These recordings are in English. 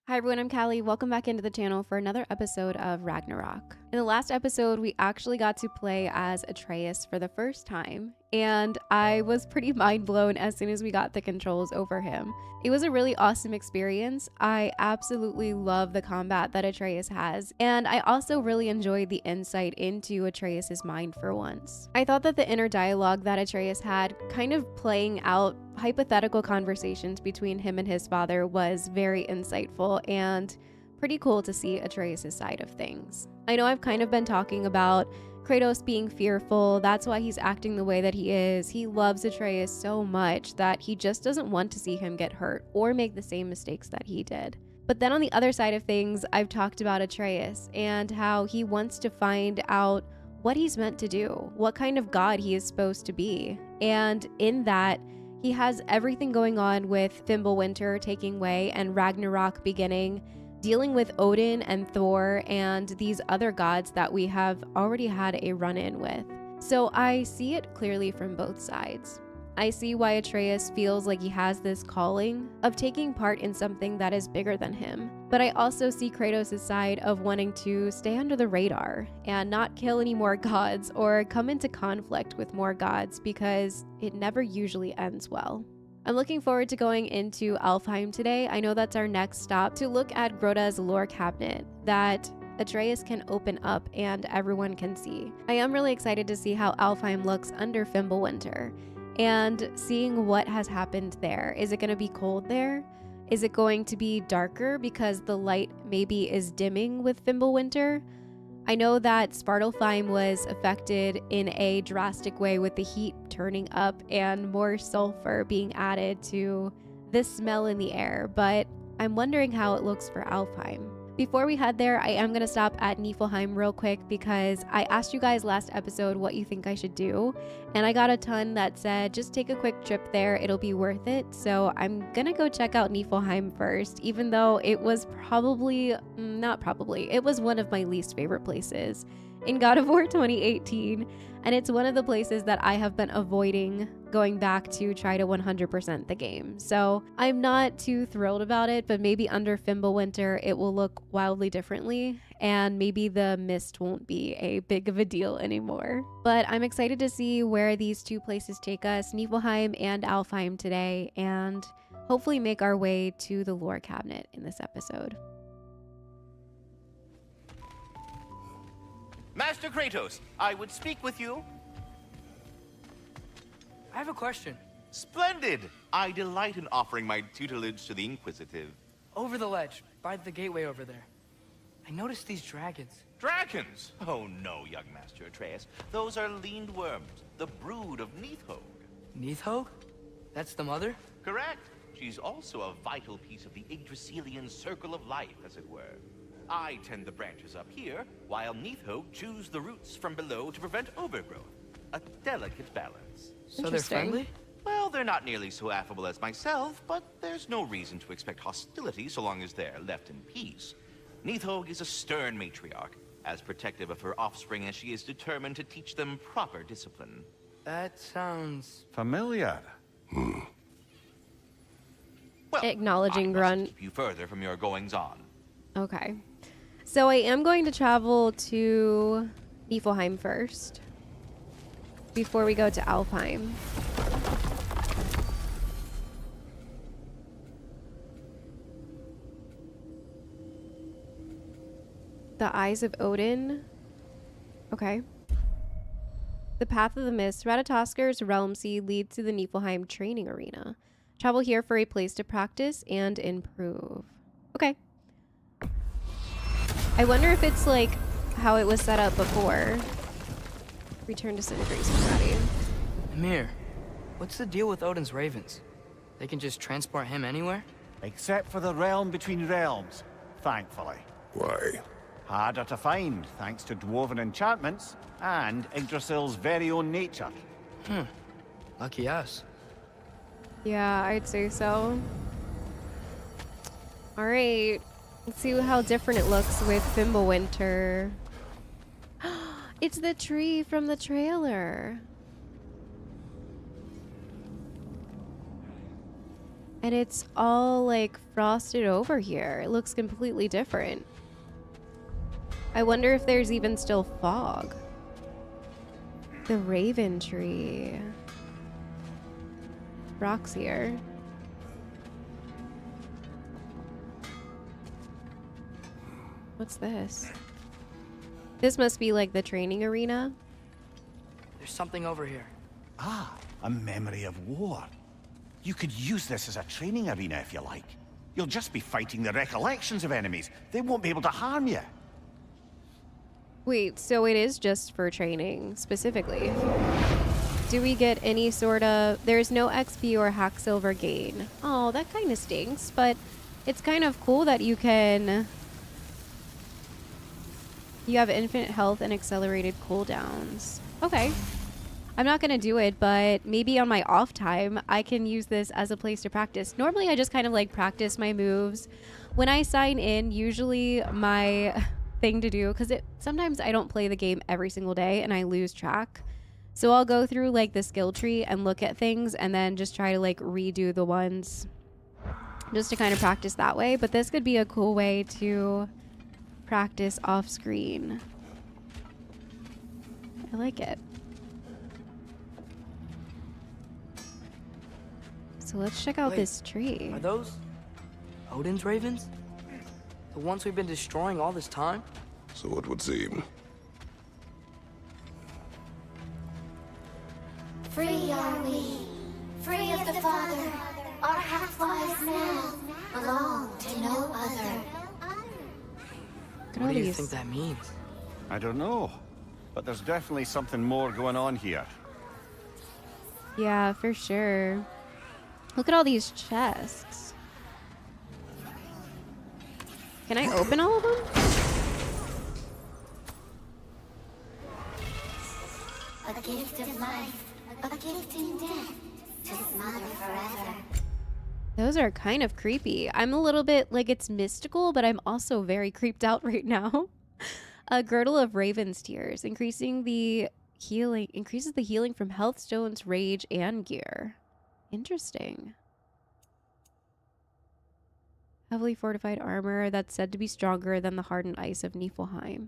Hi everyone, I'm Callie. Welcome back into the channel for another episode of Ragnarok. In the last episode, we actually got to play as Atreus for the first time, and I was pretty mind blown as soon as we got the controls over him. It was a really awesome experience. I absolutely love the combat that Atreus has, and I also really enjoyed the insight into Atreus's mind for once. I thought that the inner dialogue that Atreus had, kind of playing out hypothetical conversations between him and his father, was very insightful and pretty cool to see Atreus' side of things. I know I've kind of been talking about Kratos being fearful. That's why he's acting the way that he is. He loves Atreus so much that he just doesn't want to see him get hurt or make the same mistakes that he did. But then on the other side of things, I've talked about Atreus and how he wants to find out what he's meant to do, what kind of god he is supposed to be. And in that, he has everything going on with Fimbulwinter taking way and Ragnarok beginning, dealing with Odin and Thor and these other gods that we have already had a run-in with. So I see it clearly from both sides. I see why Atreus feels like he has this calling of taking part in something that is bigger than him. But I also see Kratos' side of wanting to stay under the radar and not kill any more gods or come into conflict with more gods, because it never usually ends well. I'm looking forward to going into Alfheim today. I know that's our next stop to look at Gróa's lore cabinet that Atreus can open up and everyone can see. I am really excited to see how Alfheim looks under Fimbulwinter and seeing what has happened there. Is it going to be cold there? Is it going to be darker because the light maybe is dimming with Fimbulwinter? I know that Svartalfheim was affected in a drastic way with the heat turning up and more sulfur being added to the smell in the air, but I'm wondering how it looks for Alfheim. Before we head there, I am going to stop at Niflheim real quick because I asked you guys last episode what you think I should do, and I got a ton that said just take a quick trip there, it'll be worth it. So I'm going to go check out Niflheim first, even though it was it was one of my least favorite places in God of War 2018, and it's one of the places that I have been avoiding going back to try to 100% the game. So I'm not too thrilled about it, but maybe under Fimbulwinter it will look wildly differently, and maybe the mist won't be a big of a deal anymore. But I'm excited to see where these two places take us, Niflheim and Alfheim today, and hopefully make our way to the lore cabinet in this episode. Master Kratos, I would speak with you. I have a question. Splendid! I delight in offering my tutelage to the inquisitive. Over the ledge, by the gateway over there. I noticed these dragons. Dragons? Oh no, young Master Atreus. Those are leaned worms, the brood of Niflheim. Nithog? That's the mother? Correct. She's also a vital piece of the Yggdrasilian circle of life, as it were. I tend the branches up here, while Niflheim chews the roots from below to prevent overgrowth. A delicate balance. So they're friendly? Well, they're not nearly so affable as myself, but there's no reason to expect hostility so long as they're left in peace. Nithog is a stern matriarch, as protective of her offspring as she is determined to teach them proper discipline. That sounds... familiar. Well, Acknowledging I mustn't grunt. keep you further from your goings-on. Okay. So I am going to travel to Niflheim first before we go to Alfheim. The Eyes of Odin. Okay. The Path of the Mist. Ratatosker's realm seed leads to the Niflheim training arena. Travel here for a place to practice and improve. Okay. I wonder if it's like how it was set up before. Return to Sindri's already. Amir, what's the deal with Odin's ravens? They can just transport him anywhere? Except for the realm between realms, thankfully. Why? Harder to find, thanks to dwarven enchantments and Yggdrasil's very own nature. Lucky us. Yeah, I'd say so. All right. Let's see how different it looks with Fimbulwinter. It's the tree from the trailer. And it's all like frosted over here. It looks completely different. I wonder if there's even still fog. The Raven Tree. Rocks here. What's this? This must be like the training arena. There's something over here. Ah, a memory of war. You could use this as a training arena if you like. You'll just be fighting the recollections of enemies. They won't be able to harm you. Wait, so it is just for training specifically. Do we get any sort of... There's no XP or hack silver gain. Oh, that kind of stinks, but it's kind of cool that you can... You have infinite health and accelerated cooldowns. Okay. I'm not going to do it, but maybe on my off time, I can use this as a place to practice. Normally, I just kind of like practice my moves. When I sign in, usually my thing to do, because sometimes I don't play the game every single day and I lose track. So I'll go through like the skill tree and look at things and then just try to like redo the ones just to kind of practice that way. But this could be a cool way to practice off screen. I like it. So let's check out this tree. Are those Odin's ravens? The ones we've been destroying all this time? So it would seem. Free are we, free of the Father. Our half-lives now belong to no other. What do you think that means? I don't know, but there's definitely something more going on here. Yeah, for sure. Look at all these chests. Can I open all of them? A gift of life, a gift in death, to his mother forever. Those are kind of creepy. I'm a little bit like it's mystical, but I'm also very creeped out right now. A girdle of raven's tears, increases the healing from health stones, rage, and gear. Interesting. Heavily fortified armor that's said to be stronger than the hardened ice of Niflheim.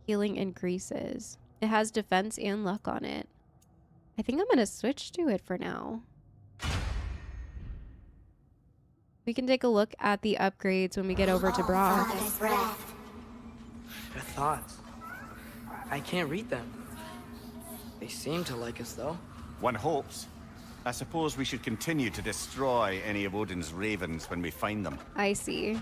Healing increases. It has defense and luck on it. I think I'm gonna switch to it for now. We can take a look at the upgrades when we get over to Brock. Their thoughts. I can't read them. They seem to like us, though. One hopes. I suppose we should continue to destroy any of Odin's ravens when we find them. I see.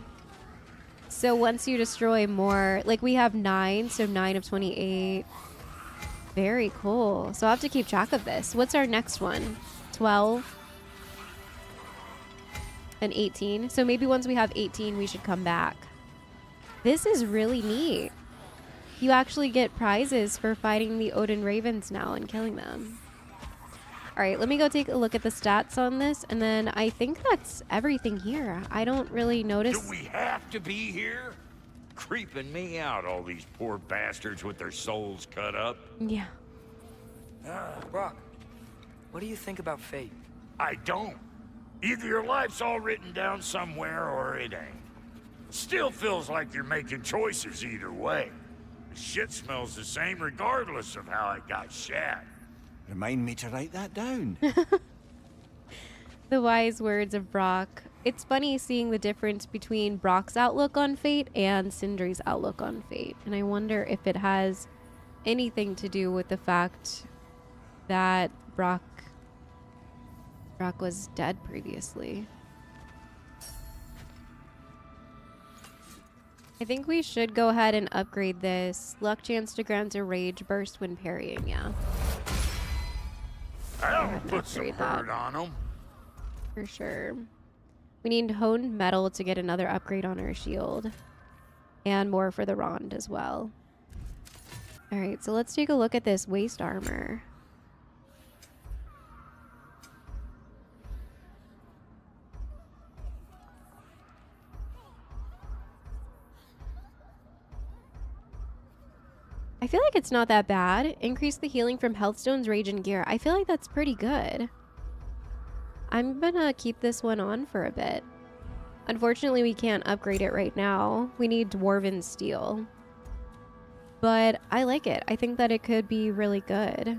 So once you destroy more, like we have 9, so 9 of 28. Very cool. So I'll have to keep track of this. What's our next one? 12 and 18. So maybe once we have 18, we should come back. This is really neat. You actually get prizes for fighting the Odin ravens now and killing them. All right, let me go take a look at the stats on this, and then I think that's everything here. I don't really notice. Do we have to be here? Creeping me out, all these poor bastards with their souls cut up. Yeah. Brock, what do you think about fate? I don't. Either your life's all written down somewhere, or it ain't. Still feels like you're making choices either way. The shit smells the same regardless of how it got shat. Remind me to write that down. The wise words of Brock. It's funny seeing the difference between Brock's outlook on fate and Sindri's outlook on fate. And I wonder if it has anything to do with the fact that Brock was dead previously. I think we should go ahead and upgrade this. Luck chance to grant a rage burst when parrying, yeah. I'll put some hurt on them. For sure. We need honed metal to get another upgrade on our shield. And more for the Rond as well. Alright, so let's take a look at this waist armor. I feel like it's not that bad. Increase the healing from health stones, rage, and gear. I feel like that's pretty good. I'm gonna keep this one on for a bit. Unfortunately, we can't upgrade it right now. We need Dwarven Steel. But I like it. I think that it could be really good.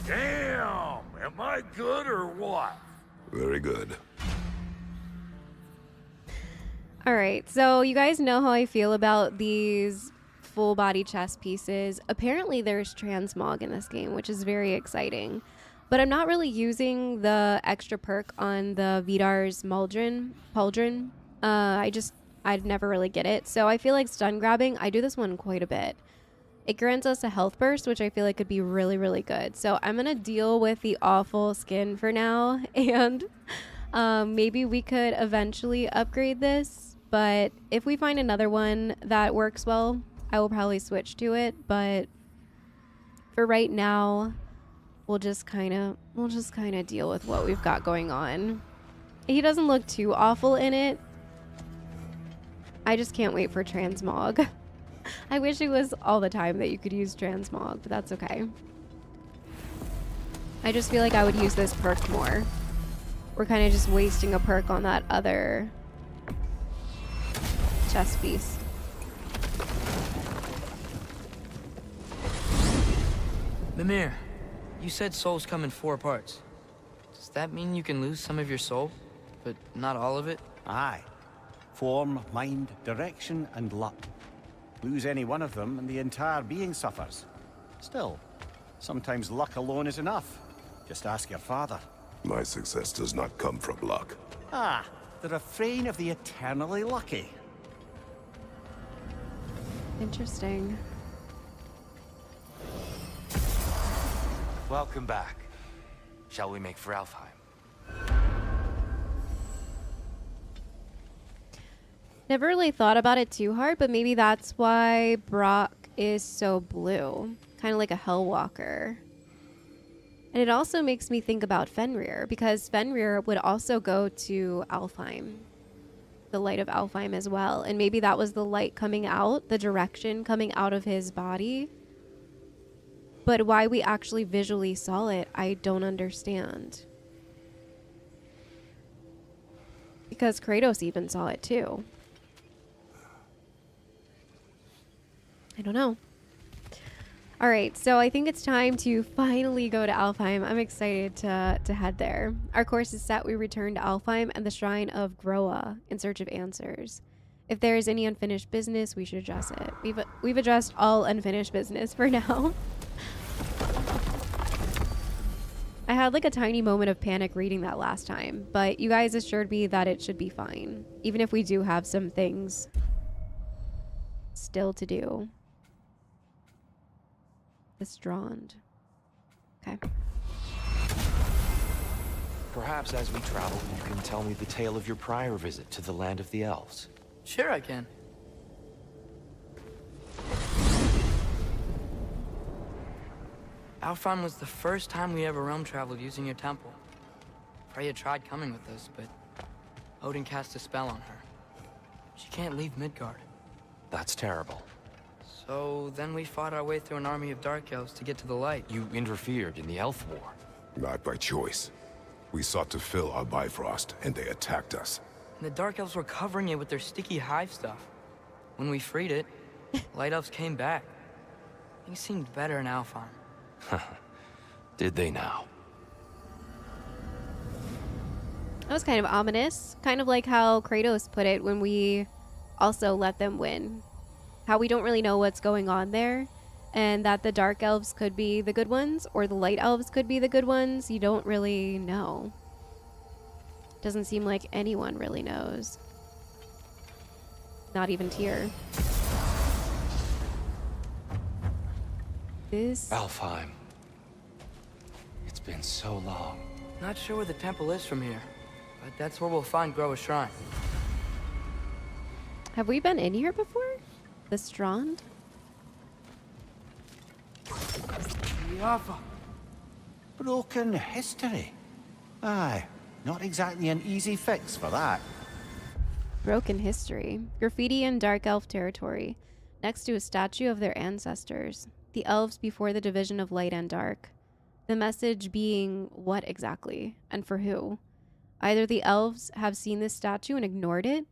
Damn! Am I good or what? Very good. All right, so you guys know how I feel about these full body chest pieces. Apparently there's transmog in this game, which is very exciting. But I'm not really using the extra perk on the Vidar's Pauldron. I'd never really get it. So I feel like stun grabbing, I do this one quite a bit. It grants us a health burst, which I feel like could be really, really good. So I'm going to deal with the awful skin for now. And maybe we could eventually upgrade this. But if we find another one that works well, I will probably switch to it. But for right now, we'll just kind of deal with what we've got going on. He doesn't look too awful in it. I just can't wait for transmog. I wish it was all the time that you could use transmog, but that's okay. I just feel like I would use this perk more. We're kind of just wasting a perk on that other chest piece. Mimir, you said souls come in 4 parts. Does that mean you can lose some of your soul, but not all of it? Aye. Form, mind, direction, and luck. Lose any one of them and the entire being suffers. Still, sometimes luck alone is enough. Just ask your father. My success does not come from luck. Ah, the refrain of the eternally lucky. Interesting. Welcome back. Shall we make for Alfheim? Never really thought about it too hard, but maybe that's why Brock is so blue. Kind of like a Hellwalker. And it also makes me think about Fenrir, because Fenrir would also go to Alfheim. The light of Alfheim as well. And maybe that was the light coming out, the direction coming out of his body. But why we actually visually saw it, I don't understand. Because Kratos even saw it too. I don't know. All right, so I think it's time to finally go to Alfheim. I'm excited to head there. Our course is set. We return to Alfheim and the Shrine of Gróa in search of answers. If there is any unfinished business, we should address it. We've addressed all unfinished business for now. I had like a tiny moment of panic reading that last time, but you guys assured me that it should be fine, even if we do have some things still to do. The Strond. Okay. Perhaps as we travel, you can tell me the tale of your prior visit to the land of the elves. Sure I can. Alfheim was the first time we ever realm traveled using your temple. Freya tried coming with us, but Odin cast a spell on her. She can't leave Midgard. That's terrible. So then we fought our way through an army of dark elves to get to the light. You interfered in the elf war. Not by choice. We sought to fill our Bifrost, and they attacked us. And the dark elves were covering it with their sticky hive stuff. When we freed it, light elves came back. Things seemed better in Alfheim. Did they now? That was kind of ominous. Kind of like how Kratos put it when we also let them win. How we don't really know what's going on there. And that the dark elves could be the good ones or the light elves could be the good ones. You don't really know. Doesn't seem like anyone really knows. Not even Tyr. This... Alfheim. It's been so long. Not sure where the temple is from here, but that's where we'll find Gróa's shrine. Have we been in here before? The Strond? Yafa. Broken history. Aye, not exactly an easy fix for that. Broken history. Graffiti in Dark Elf territory. next to a statue of their ancestors, the elves before the division of light and dark. The message being what exactly, and for who? Either the elves have seen this statue and ignored it,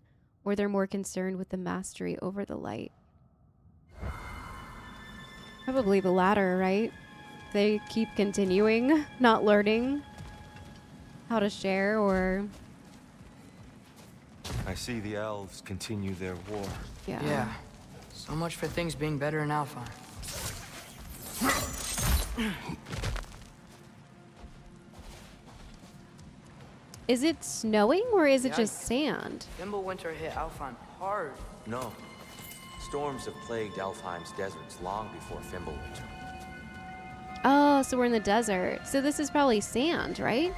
or they're more concerned with the mastery over the light. Probably the latter, right? They keep continuing, not learning how to share or... I see the elves continue their war. Yeah. So much for things being better in Alfheim. Is it snowing or is it Yeah. just sand? Winter hit Alfheim hard. No. Storms have plagued Alfheim's deserts long before Fimbulwinter. Oh, so we're in the desert. So this is probably sand, right?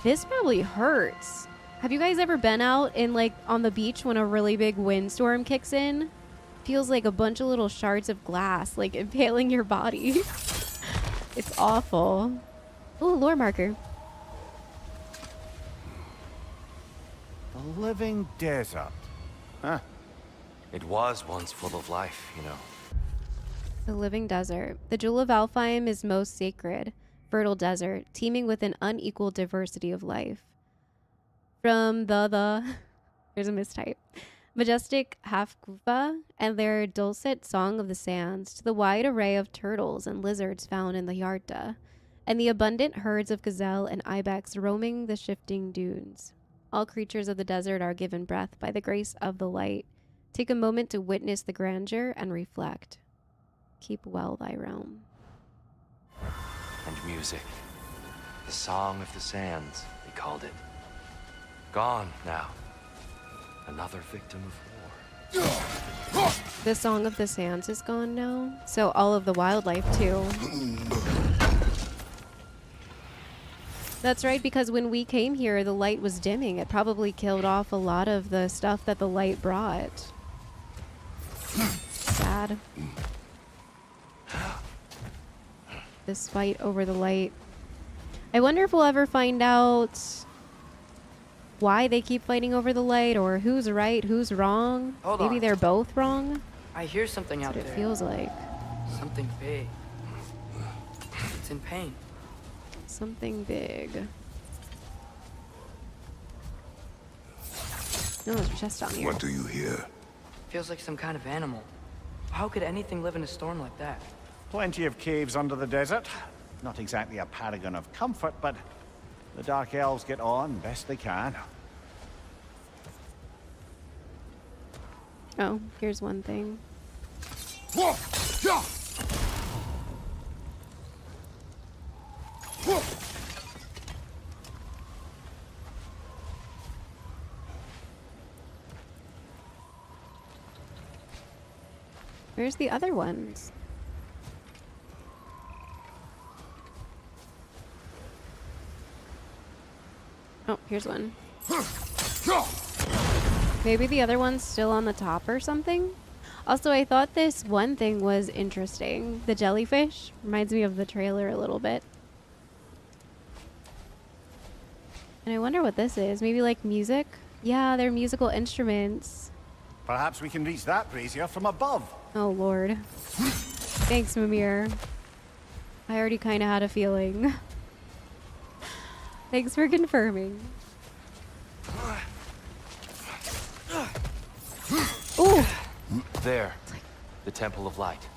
This probably hurts. Have you guys ever been out in like on the beach when a really big windstorm kicks in? Feels like a bunch of little shards of glass like impaling your body. It's awful. Ooh, lore marker. The living desert. Huh. It was once full of life, you know. The living desert. The jewel of Alfheim is most sacred. Fertile desert, teeming with an unequal diversity of life. From there's a mistype. Majestic half-gufa and their dulcet song of the sands to the wide array of turtles and lizards found in the Yarta, and the abundant herds of gazelle and ibex roaming the shifting dunes. All creatures of the desert are given breath by the grace of the light. Take a moment to witness the grandeur and reflect. Keep well thy realm. And music. The Song of the Sands, they called it. Gone now. Another victim of war. The Song of the Sands is gone now, so all of the wildlife too. That's right, because when we came here, the light was dimming. It probably killed off a lot of the stuff that the light brought. Sad. This fight over the light. I wonder if we'll ever find out why they keep fighting over the light, or who's right, who's wrong. Hold Maybe on. they're both wrong. I hear something out That's what there. it feels like. Something big. It's in pain. Something big. No, there's a chest down here. What do you hear? Feels like some kind of animal. How could anything live in a storm like that? Plenty of caves under the desert. Not exactly a paragon of comfort, but the Dark Elves get on best they can. Oh, here's one thing. Where's the other ones? Oh, here's one. Maybe the other one's still on the top or something? Also, I thought this one thing was interesting. The jellyfish reminds me of the trailer a little bit. And I wonder what this is. Maybe like music? Yeah, they're musical instruments. Perhaps we can reach that brazier from above. Oh, Lord. Thanks, Mimir. I already kind of had a feeling. Thanks for confirming. Ooh! There. The Temple of Light.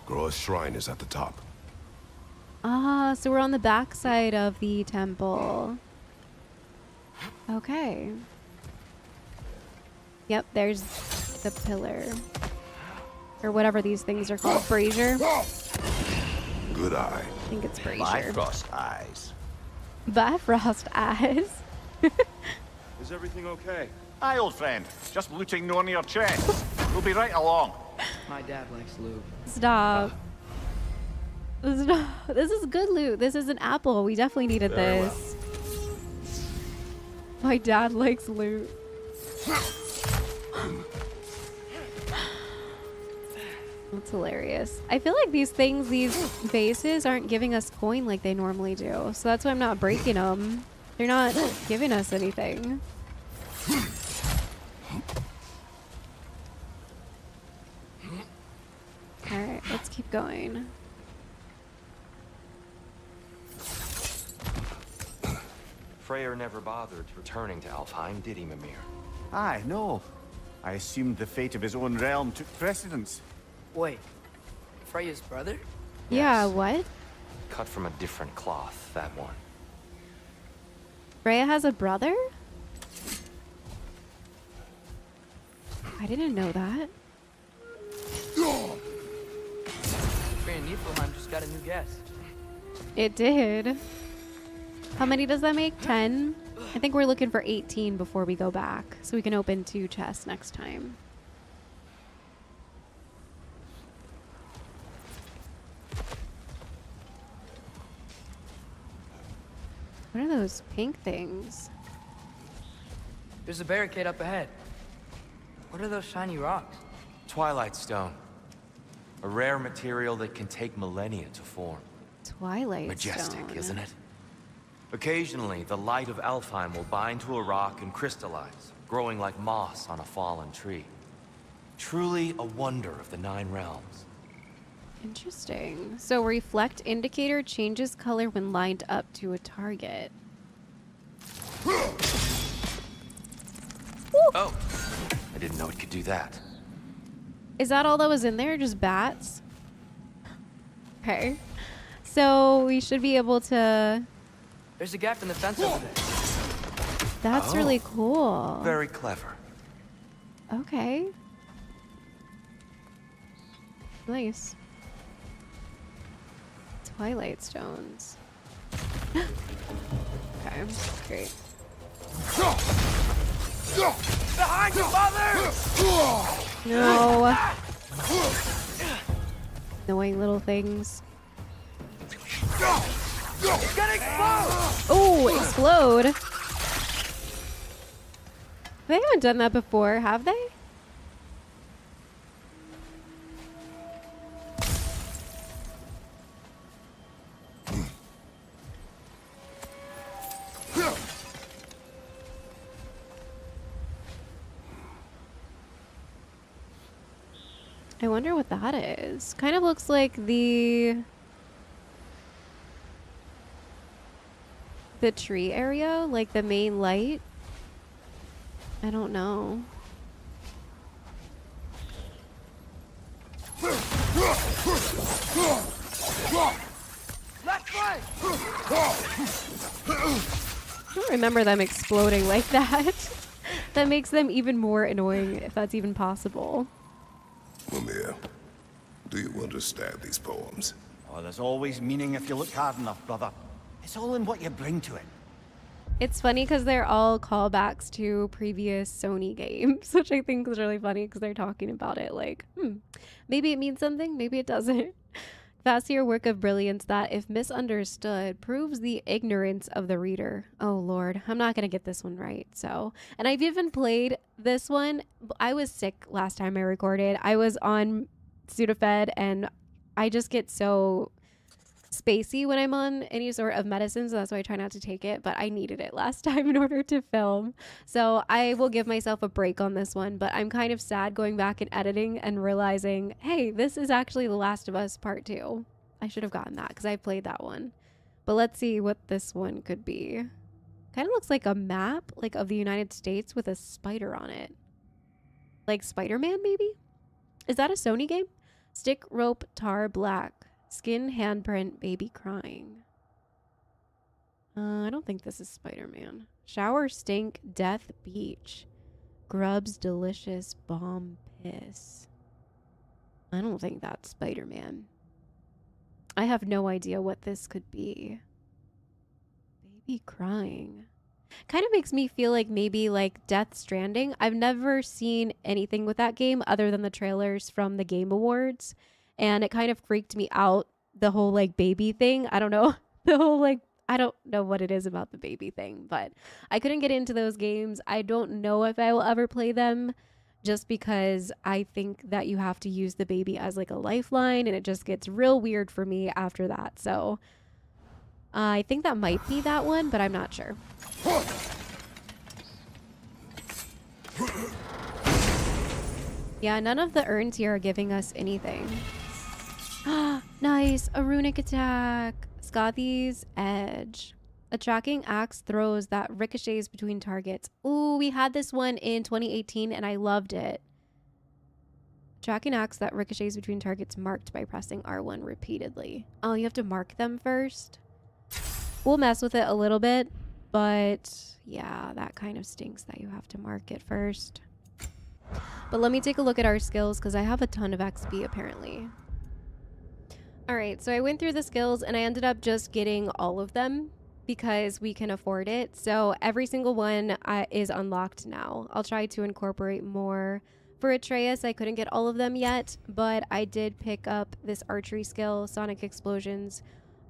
Gróa's shrine is at the top. Ah, so we're on the backside of the temple. Okay. Yep, there's the pillar. Or whatever these things are called. Brazier? Good eye. I think it's brazier. Bifrost eyes. Bifrost eyes. Is everything okay? Aye, old friend. Just looting no near chest. We'll be right along. My dad likes lube. Stop. Stop. This is good loot. This is an apple. We definitely needed Very this. My dad likes loot. That's hilarious. I feel like these things, these bases aren't giving us coin like they normally do. So that's why I'm not breaking them. They're not giving us anything. keep going. Freyr never bothered returning to Alfheim, did he, Mimir? Aye, no. I assumed the fate of his own realm took precedence. Wait, Freya's brother? Yeah, Yes. what? Cut from a different cloth, that one. Freya has a brother? I didn't know that. Freya Niflheim just got a new guest. It did. How many does that make? 10? I think we're looking for 18 before we go back, so we can open 2 chests next time. What are those pink things? There's a barricade up ahead. What are those shiny rocks? Twilight Stone. A rare material that can take millennia to form. Twilight Majestic, Stone. isn't it? Occasionally, the light of Alfheim will bind to a rock and crystallize, growing like moss on a fallen tree. Truly a wonder of the 9 realms. Interesting. So reflect indicator changes color when lined up to a target. Oh! I didn't know it could do that. Is that all that was in there? Just bats? Okay. So we should be able to... There's a gap in the fence over there. That's really cool. Very clever. Okay. Nice. Twilight stones. Okay, great. Behind you, mother! No. Annoying little things. It's gonna explode! Oh, explode. They haven't done that before, have they? I wonder what that is. Kind of looks like the tree area, like the main light. I don't know. Left foot! I don't remember them exploding like that. That makes them even more annoying, if that's even possible. Mimir, do you understand these poems? Oh, there's always meaning if you look hard enough, brother. It's all in what you bring to it. It's funny because they're all callbacks to previous Sony games, which I think is really funny because they're talking about it like, maybe it means something, maybe it doesn't. Vast your work of brilliance that, if misunderstood, proves the ignorance of the reader. Oh, Lord, I'm not going to get this one right. So, and I've even played this one. I was sick last time I recorded. I was on Sudafed, and I just get so spacey when I'm on any sort of medicine, so that's why I try not to take it, but I needed it last time in order to film. So I will give myself a break on this one, but I'm kind of sad going back and editing and realizing, hey, this is actually The Last of Us Part 2. I should have gotten that because I played that one. But let's see what this one could be. Kind of looks like a map, like of the United States with a spider on it. Like Spider-Man, maybe? Is that a Sony game? Stick, rope, tar, black. Skin, handprint, baby crying. I don't think this is Spider-Man. Shower, stink, death, beach. Grubs, delicious, bomb, piss. I don't think that's Spider-Man. I have no idea what this could be. Baby crying. Kind of makes me feel like maybe like Death Stranding. I've never seen anything with that game other than the trailers from the Game Awards. And it kind of freaked me out, the whole like baby thing. I don't know. The whole like, I don't know what it is about the baby thing, but I couldn't get into those games. I don't know if I will ever play them just because I think that you have to use the baby as like a lifeline and it just gets real weird for me after that. So I think that might be that one, but I'm not sure. Yeah, none of the urns here are giving us anything. Nice. A runic attack. Scothy's Edge. A tracking axe throws that ricochets between targets. Ooh, we had this one in 2018 and I loved it. Tracking axe that ricochets between targets marked by pressing R1 repeatedly. Oh, you have to mark them first? We'll mess with it a little bit, but yeah, that kind of stinks that you have to mark it first. But let me take a look at our skills because I have a ton of XP apparently. Alright, so I went through the skills and I ended up just getting all of them because we can afford it. So every single one is unlocked now. I'll try to incorporate more. For Atreus, I couldn't get all of them yet, but I did pick up this archery skill, Sonic Explosions,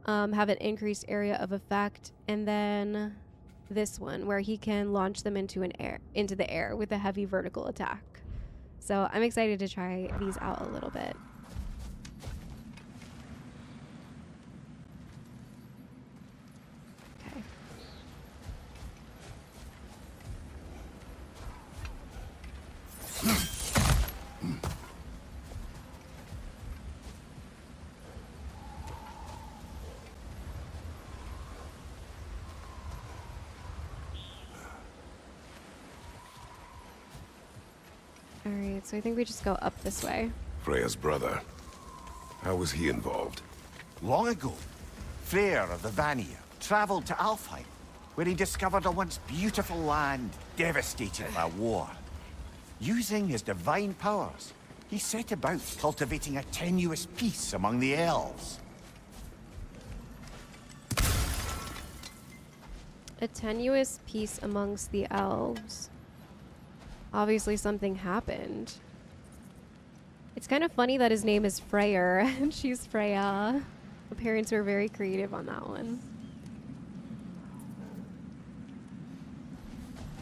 have an increased area of effect, and then this one where he can launch them into the air with a heavy vertical attack. So I'm excited to try these out a little bit. Okay. Alright, so I think we just go up this way. Freya's brother. How was he involved? Long ago, Freyr of the Vanir traveled to Alfheim, where he discovered a once beautiful land devastated by war. Using his divine powers, he set about cultivating a tenuous peace among the elves. A tenuous peace amongst the elves. Obviously something happened. It's kind of funny that his name is Freyr and she's Freya. The parents were very creative on that one.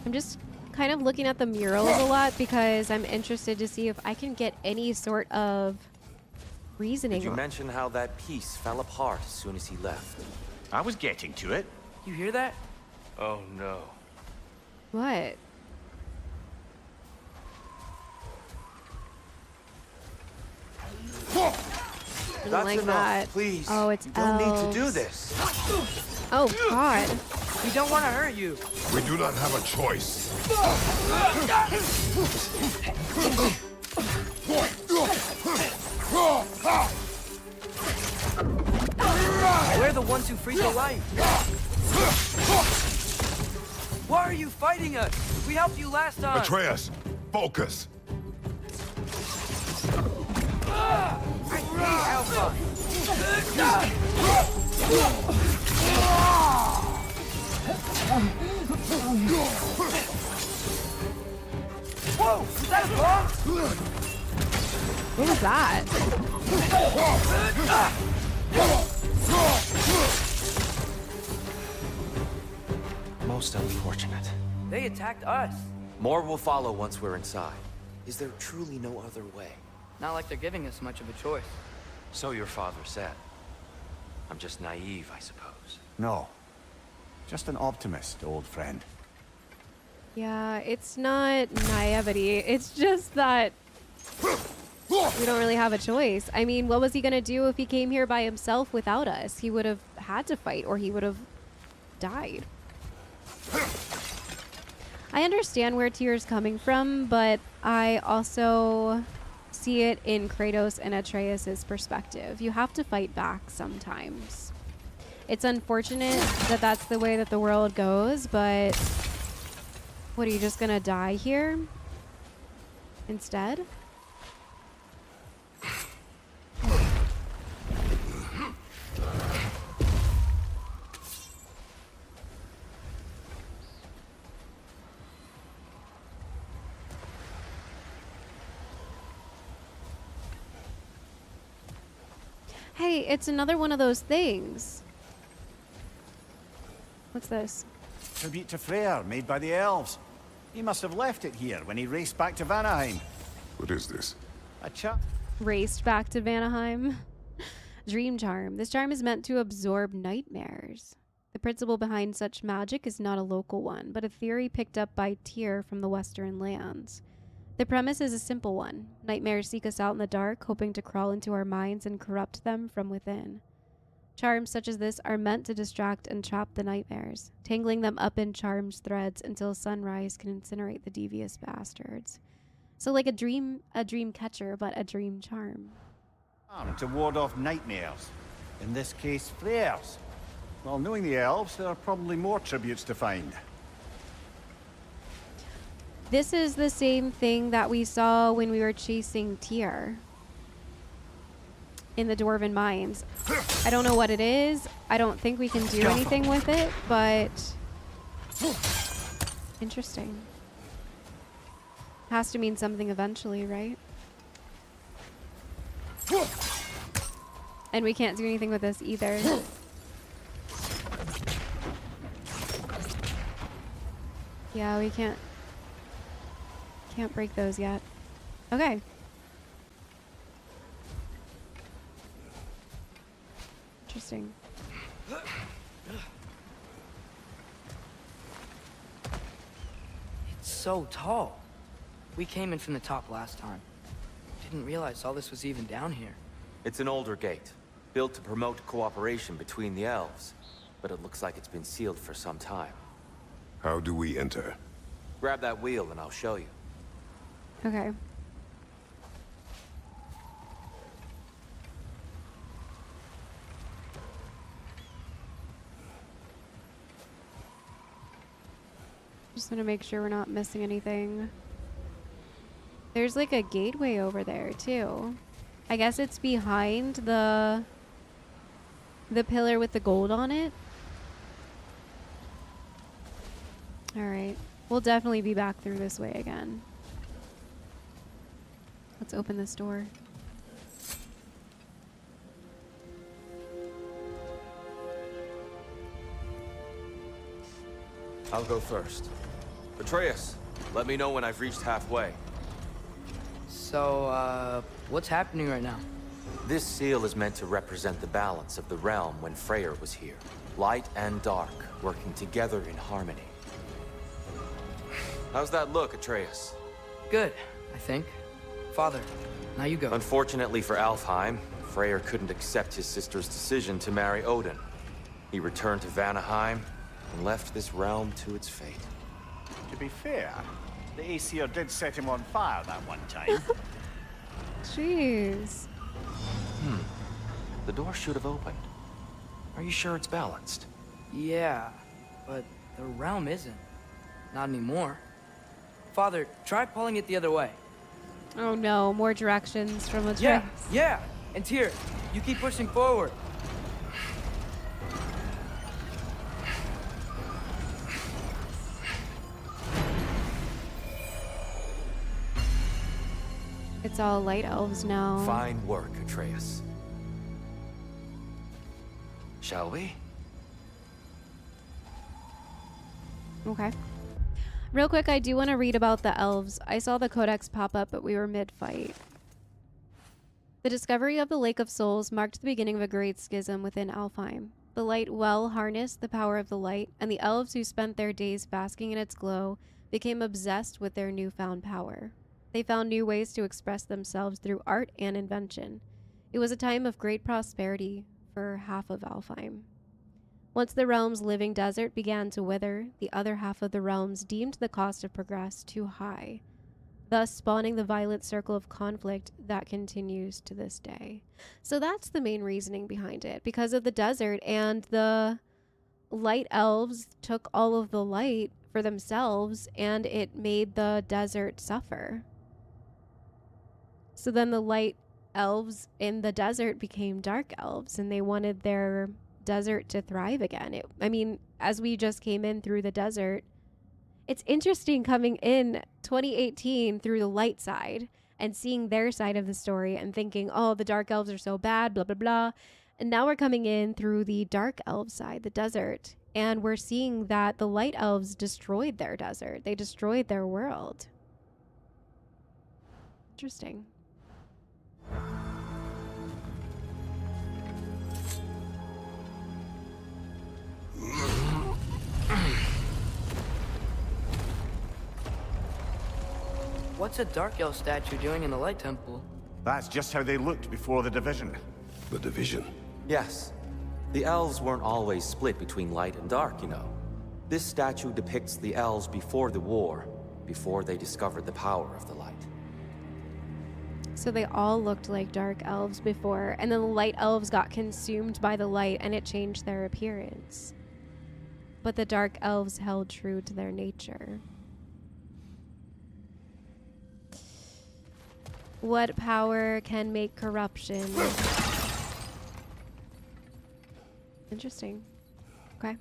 I'm just kind of looking at the murals a lot because I'm interested to see if I can get any sort of reasoning. Did you mention how that piece fell apart as soon as he left? I was getting to it. You hear that? Oh no. What? Didn't That's like enough, that. please. Oh, it's You don't need to do elves. this. Oh God. We don't want to hurt you. We do not have a choice. We're the ones who freed the light. Why are you fighting us? We helped you last time. Atreus, focus. I hate Alpha. Whoa! Was that a bomb? What was that? Most unfortunate. They attacked us. More will follow once we're inside. Is there truly no other way? Not like they're giving us much of a choice. So your father said. I'm just naive, I suppose. No. Just an optimist, old friend. Yeah, it's not naivety. It's just that we don't really have a choice. I mean, what was he gonna do if he came here by himself without us? He would have had to fight or he would have died. I understand where Tyr's coming from, but I also see it in Kratos and Atreus' perspective. You have to fight back sometimes. It's unfortunate that that's the way that the world goes, but what, are you just gonna die here instead? Hey, it's another one of those things. What's this? Tribute to Freyr, made by the elves. He must have left it here when he raced back to Vanaheim. What is this? A chap. Raced back to Vanaheim. Dream charm. This charm is meant to absorb nightmares. The principle behind such magic is not a local one, but a theory picked up by Tyr from the Western lands. The premise is a simple one. Nightmares seek us out in the dark, hoping to crawl into our minds and corrupt them from within. Charms such as this are meant to distract and trap the nightmares, tangling them up in charms threads until sunrise can incinerate the devious bastards. So like a dream catcher, but a dream charm. To ward off nightmares. In this case, flares. Well, knowing the elves, there are probably more tributes to find. This is the same thing that we saw when we were chasing Tyr in the Dwarven Mines. I don't know what it is. I don't think we can do anything with it, but interesting. Has to mean something eventually, right? And we can't do anything with this either. Yeah, we can't break those yet. Okay. Interesting. It's so tall. We came in from the top last time. Didn't realize all this was even down here. It's an older gate, built to promote cooperation between the elves, but it looks like it's been sealed for some time. How do we enter? Grab that wheel and I'll show you. Okay. Just want to make sure we're not missing anything. There's like a gateway over there too. I guess it's behind the pillar with the gold on it. All right. We'll definitely be back through this way again. Let's open this door. I'll go first. Atreus, let me know when I've reached halfway. So, what's happening right now? This seal is meant to represent the balance of the realm when Freyr was here. Light and dark, working together in harmony. How's that look, Atreus? Good, I think. Father, now you go. Unfortunately for Alfheim, Freyr couldn't accept his sister's decision to marry Odin. He returned to Vanaheim and left this realm to its fate. To be fair, the Aesir did set him on fire that one time. Jeez. The door should have opened. Are you sure it's balanced? Yeah, but the realm isn't. Not anymore. Father, try pulling it the other way. Oh no, more directions from Atreus. Yeah, and Tyr, you keep pushing forward. It's all light elves now. Fine work, Atreus. Shall we? Okay. Real quick, I do want to read about the elves. I saw the codex pop up, but we were mid-fight. The discovery of the Lake of Souls marked the beginning of a great schism within Alfheim. The light well harnessed the power of the light, and the elves who spent their days basking in its glow became obsessed with their newfound power. They found new ways to express themselves through art and invention. It was a time of great prosperity for half of Alfheim. Once the realm's living desert began to wither, the other half of the realms deemed the cost of progress too high, thus spawning the violent circle of conflict that continues to this day. So that's the main reasoning behind it. Because of the desert, and the light elves took all of the light for themselves, and it made the desert suffer. So then the light elves in the desert became dark elves, and they wanted their desert to thrive again. I mean, as we just came in through the desert, it's interesting coming in 2018 through the light side and seeing their side of the story and thinking, oh, the dark elves are so bad, blah, blah, blah. And now we're coming in through the dark elf side, the desert, and we're seeing that the light elves destroyed their desert. They destroyed their world. Interesting. What's a Dark Elf statue doing in the Light Temple? That's just how they looked before the division. The division. Yes. The elves weren't always split between light and dark, you know. This statue depicts the elves before the war, before they discovered the power of the light. So they all looked like dark elves before, and then the light elves got consumed by the light and it changed their appearance. But the dark elves held true to their nature. What power can make corruption? Interesting. Okay.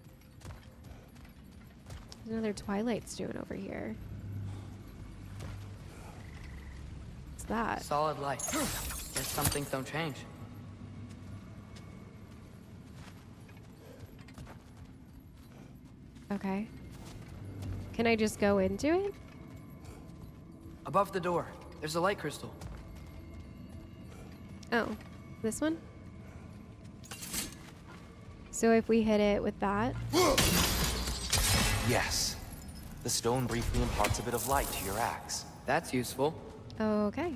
There's another Twilight Stone over here. What's that? Solid light. Guess some things don't change. Okay. Can I just go into it? Above the door, there's a light crystal. Oh, this one? So if we hit it with that, Yes. The stone briefly imparts a bit of light to your axe. That's useful. okay.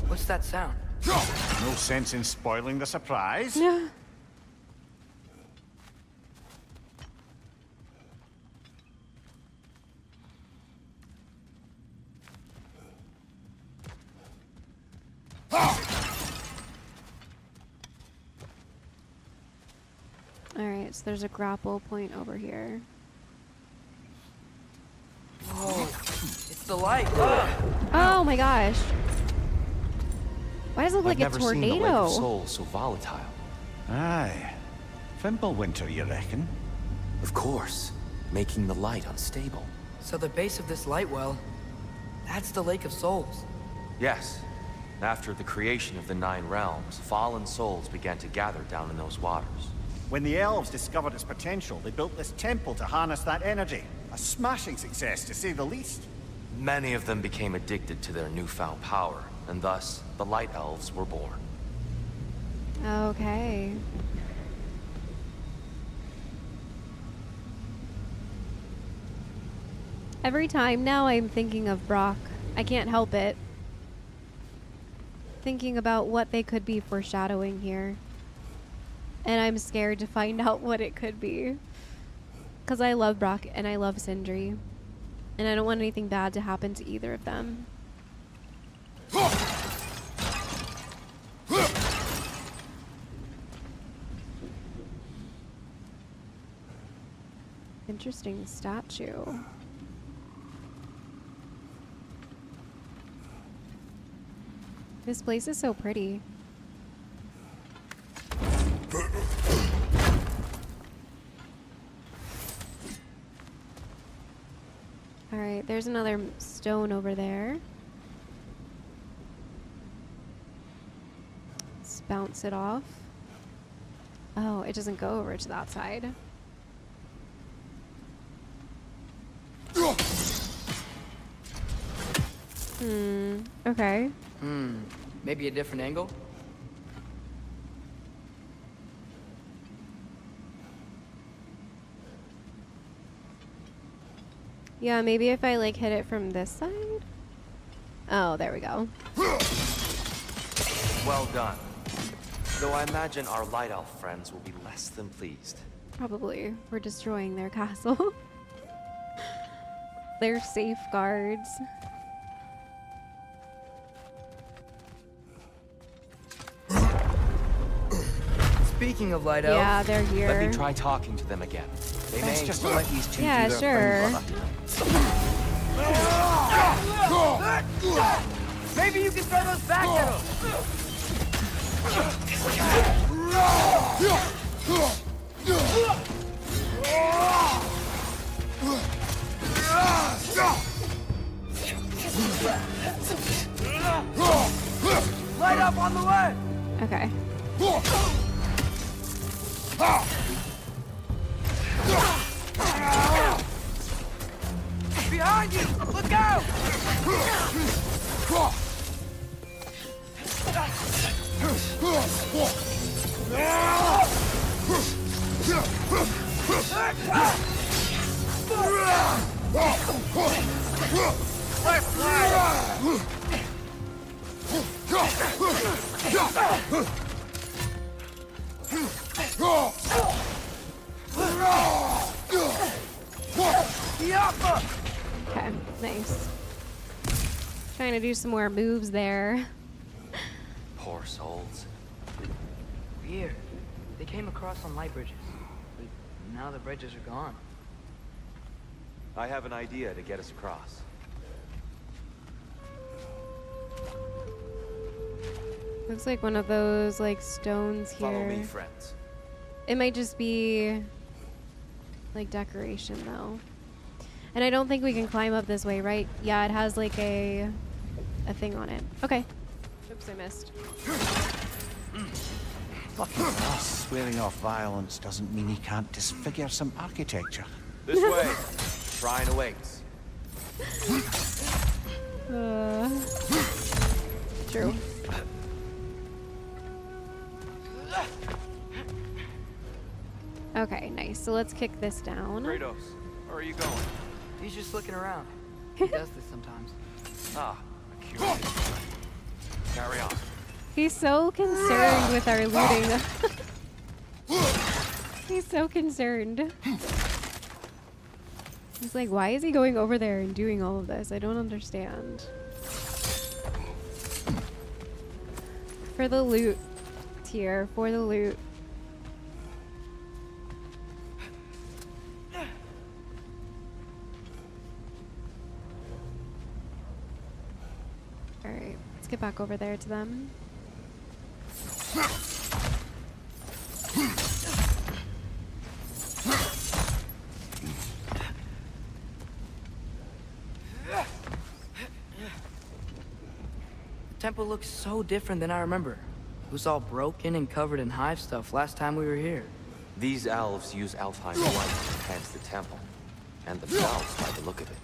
What's that sound? No sense in spoiling the surprise. Yeah. Alright, so there's a grapple point over here. Whoa, it's the light. Oh my gosh. Why does it look like a I've never seen the Lake tornado? of Souls so volatile. Aye. Fimbulwinter, you reckon? Of course, making the light unstable. So the base of this light well, that's the Lake of Souls. Yes. After the creation of the Nine Realms, fallen souls began to gather down in those waters. When the elves discovered its potential, they built this temple to harness that energy. A smashing success, to say the least. Many of them became addicted to their newfound power, and thus, the Light Elves were born. Okay. Every time now I'm thinking of Brock. I can't help it. Thinking about what they could be foreshadowing here. And I'm scared to find out what it could be. Because I love Brock and I love Sindri. And I don't want anything bad to happen to either of them. Interesting statue. This place is so pretty. Alright, there's another stone over there. Let's bounce it off. Oh, it doesn't go over to that side. Okay. Maybe a different angle? Yeah, maybe if I like hit it from this side? Oh, there we go. Well done. Though I imagine our Light Elf friends will be less than pleased. Probably. We're destroying their castle. Their safeguards. Speaking of Light Elves... Yeah, they're here. Let me try talking to them again. They Best may... just to let these two Yeah, do their sure. thing, brother. Maybe you can throw those back at them! Light up on the way! Okay. Behind you! Look out! Okay, nice. Trying to do some more moves there. Poor souls. Weird. They came across on light bridges. But now the bridges are gone. I have an idea to get us across. Looks like one of those like stones here. Follow me, friends. It might just be like decoration though. And I don't think we can climb up this way, right? Yeah, it has like a thing on it. Okay. Oops, I missed. Lucky for us, swearing off violence doesn't mean he can't disfigure some architecture. This way. Shrine awaits. True. Okay, nice. So let's kick this down. Kratos, where are you going? He's just looking around. He does this sometimes. Ah, a curious one. Carry on. He's so concerned with our looting. He's so concerned. He's like, why is he going over there and doing all of this? I don't understand. For the loot, Tyr, for the loot. Alright, let's get back over there to them. The temple looks so different than I remember. It was all broken and covered in hive stuff last time we were here. These elves use Alfheim's light to enhance the temple. And themselves by the look of it.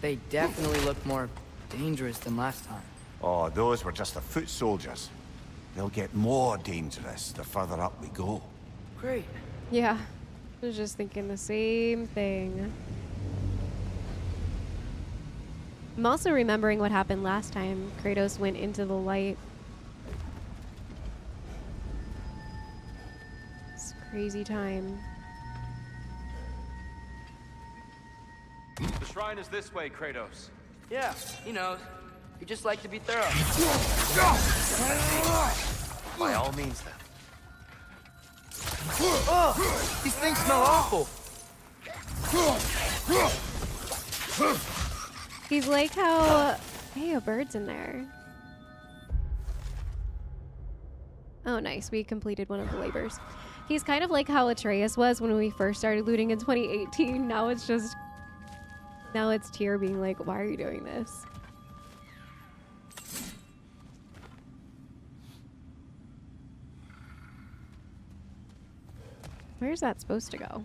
They definitely look more dangerous than last time. Oh, those were just the foot soldiers. They'll get more dangerous the further up we go. Great. Yeah, I was just thinking the same thing. I'm also remembering what happened last time Kratos went into the light. It's a crazy time. The shrine is this way, Kratos. Yeah, he knows. We just like to be thorough. By all means, then. Oh, these things smell awful. He's like how... Hey, a bird's in there. Oh, nice. We completed one of the labors. He's kind of like how Atreus was when we first started looting in 2018. Now it's just... Now it's Tyr being like, why are you doing this? Where's that supposed to go?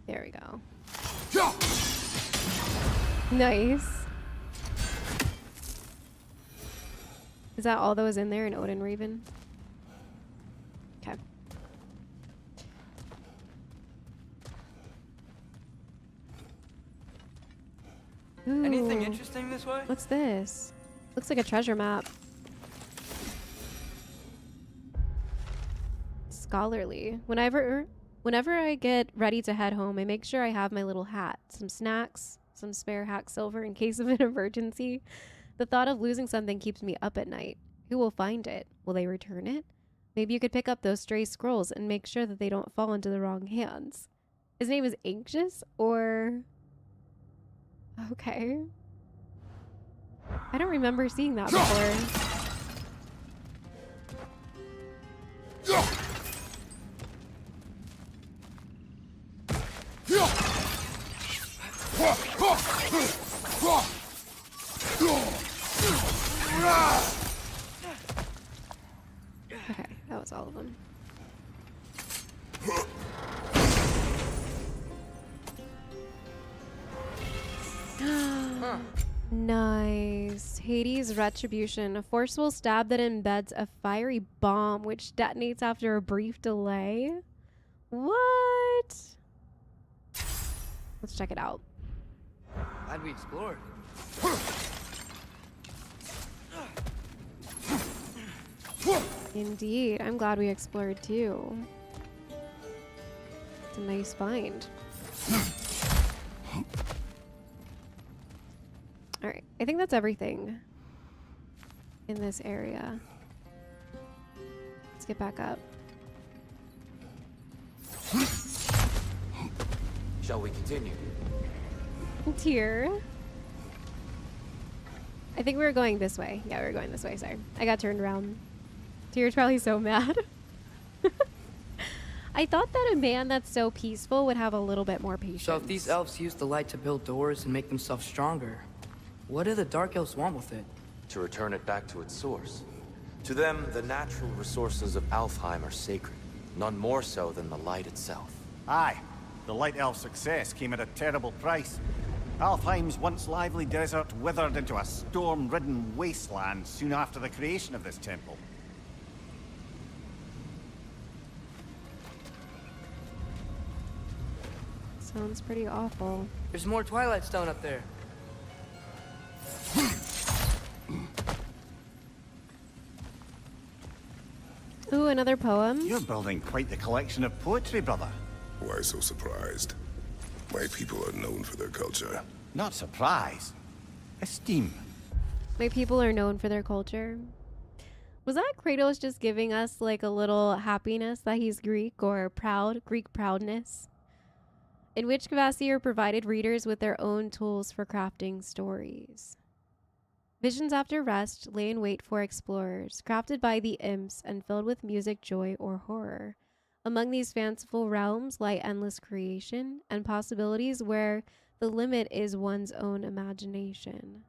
There we go. Nice. Is that all that was in there in Odin Raven? Okay. Anything Ooh. interesting this way? What's this? Looks like a treasure map. Scholarly. Whenever I get ready to head home, I make sure I have my little hat, some snacks, some spare hack silver in case of an emergency. The thought of losing something keeps me up at night. Who will find it? Will they return it? Maybe you could pick up those stray scrolls and make sure that they don't fall into the wrong hands. His name is Anxious, or... Okay. I don't remember seeing that before. Okay, that was all of them. Nice. Hades' Retribution. A forceful stab that embeds a fiery bomb which detonates after a brief delay. What? Let's check it out. Glad we explored. Indeed. I'm glad we explored too. It's a nice find. Alright, I think that's everything in this area. Let's get back up. Shall we continue? Tyr. I think we were going this way. Yeah, we were going this way, sorry. I got turned around. Tyr's probably so mad. I thought that a man that's so peaceful would have a little bit more patience. So if these elves use the light to build doors and make themselves stronger, what do the dark elves want with it? To return it back to its source. To them, the natural resources of Alfheim are sacred, none more so than the light itself. Aye, the Light Elf's success came at a terrible price. Alfheim's once lively desert withered into a storm-ridden wasteland soon after the creation of this temple. Sounds pretty awful. There's more Twilight Stone up there. Ooh, another poem. You're building quite the collection of poetry, brother. Why so surprised? My people are known for their culture. Not surprised. Esteem. My people are known for their culture. Was that Kratos just giving us like a little happiness that he's Greek or proud, Greek proudness? In which capacity are provided readers with their own tools for crafting stories. Visions after rest lay in wait for explorers, crafted by the imps and filled with music, joy, or horror. Among these fanciful realms lie endless creation and possibilities where the limit is one's own imagination.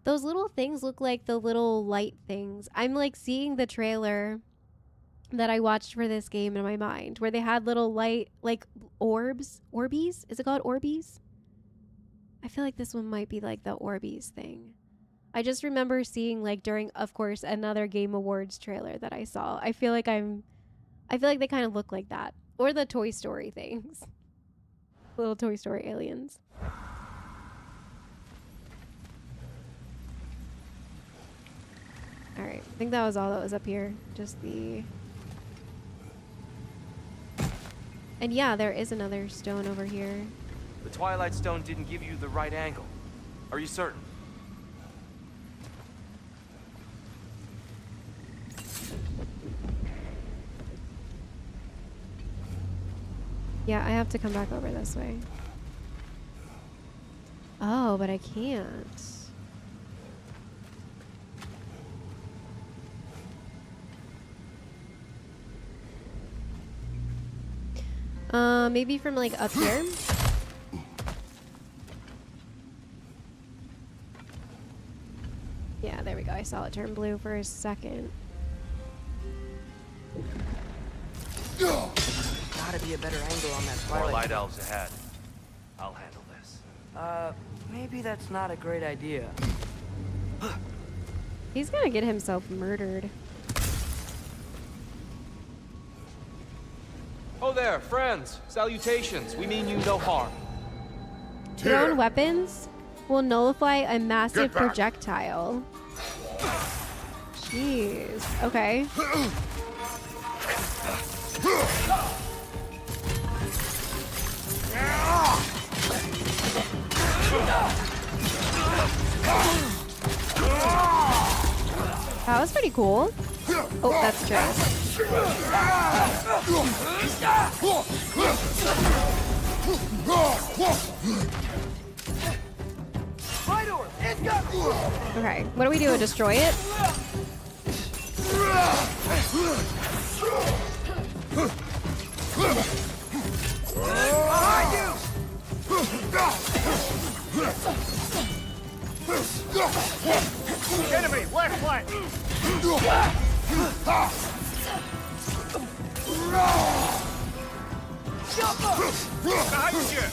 Those little things look like the little light things. I'm like seeing the trailer that I watched for this game in my mind, where they had little light, like orbs, Orbeez? Is it called Orbeez? I feel like this one might be like the Orbeez thing. I just remember seeing like during, of course, another Game Awards trailer that I saw. I feel like they kind of look like that. Or the Toy Story things. Little Toy Story aliens. Alright, I think that was all that was up here. Just the... And yeah, there is another stone over here. The Twilight Stone didn't give you the right angle. Are you certain? Yeah, I have to come back over this way. Oh, but I can't. Maybe from like up here? Yeah, there we go. I saw it turn blue for a second. Gotta be a better angle on that More Twilight. light elves ahead. I'll handle this. Maybe that's not a great idea. He's gonna get himself murdered. Oh there, friends. Salutations. We mean you no harm. Your own weapons will nullify a massive projectile. Jeez. Okay. That was pretty cool. Oh, that's true. Okay, what do we do? Destroy it? Enemy, left flank! Behind you!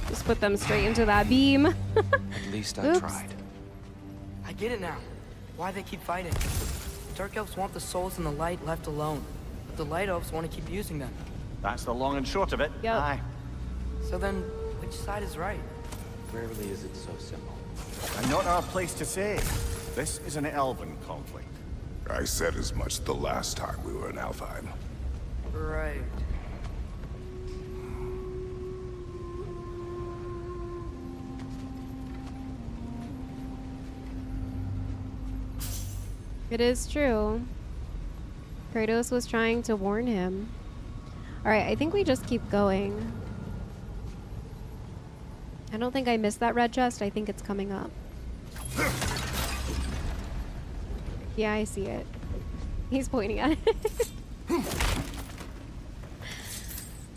Just put them straight into that beam. At least I Oops. tried. I get it now. Why they keep fighting. The Dark Elves want the souls in the light left alone. But the Light Elves want to keep using them. That's the long and short of it. Yep. Aye. So then, which side is right? Rarely is it so simple. And not our place to say. This is an elven conflict. I said as much the last time we were in Alfheim. Right. It is true. Kratos was trying to warn him. Alright, I think we just keep going. I don't think I missed that red chest. I think it's coming up. Yeah, I see it. He's pointing at it.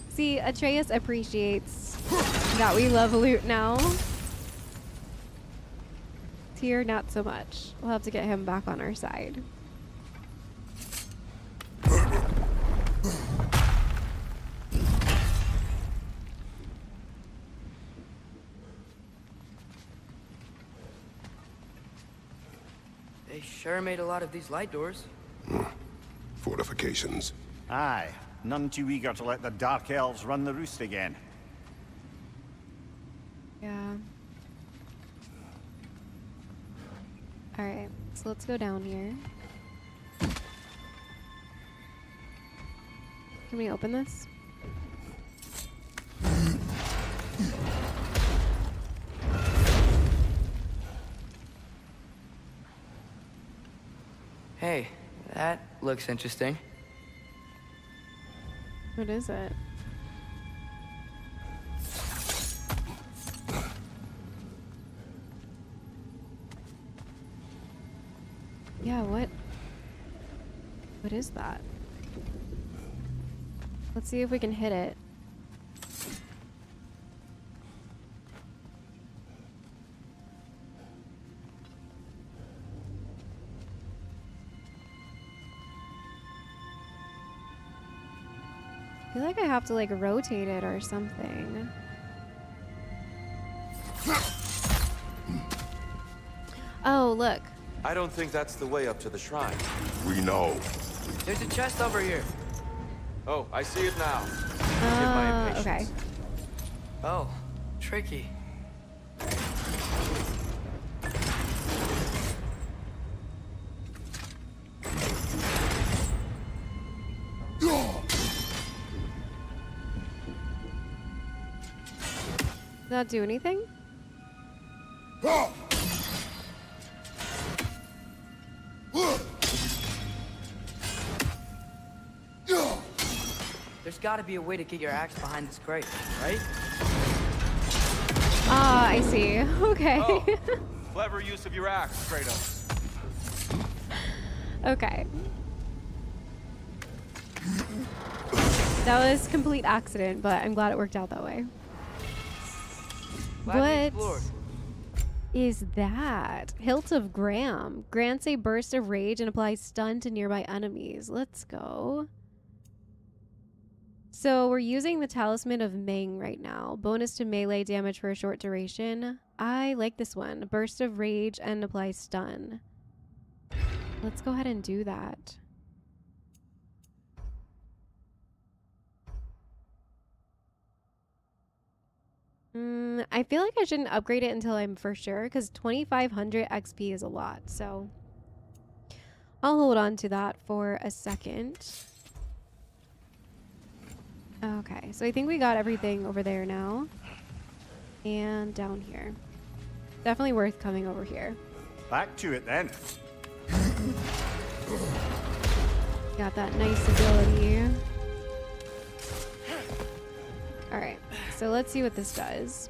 See, Atreus appreciates that we love loot now. Tyr, not so much. We'll have to get him back on our side. They sure made a lot of these light doors. Fortifications. Aye. None too eager to let the Dark Elves run the roost again. Yeah. Alright, so let's go down here. Can we open this? Hey, that looks interesting. What is it? Yeah, what is that? Let's see if we can hit it. I feel like I have to like rotate it or something. Oh, look. I don't think that's the way up to the shrine. We know. There's a chest over here. Oh, I see it now. Forgive my impatience. Okay. Oh, tricky. Not do anything? There's gotta be a way to get your axe behind this crate, right? Ah, I see. Okay. Oh, clever use of your axe, Kratos. Okay. That was complete accident, but I'm glad it worked out that way. Glad we What explored. is that? Hilt of Graham. Grants a burst of rage and applies stun to nearby enemies. Let's go. So we're using the Talisman of Ming right now. Bonus to melee damage for a short duration. I like this one. Burst of rage and apply stun. Let's go ahead and do that. I feel like I shouldn't upgrade it until I'm for sure, because 2,500 XP is a lot, so I'll hold on to that for a second. Okay, so I think we got everything over there now. And down here. Definitely worth coming over here. Back to it then. Got that nice ability. Alright, so let's see what this does.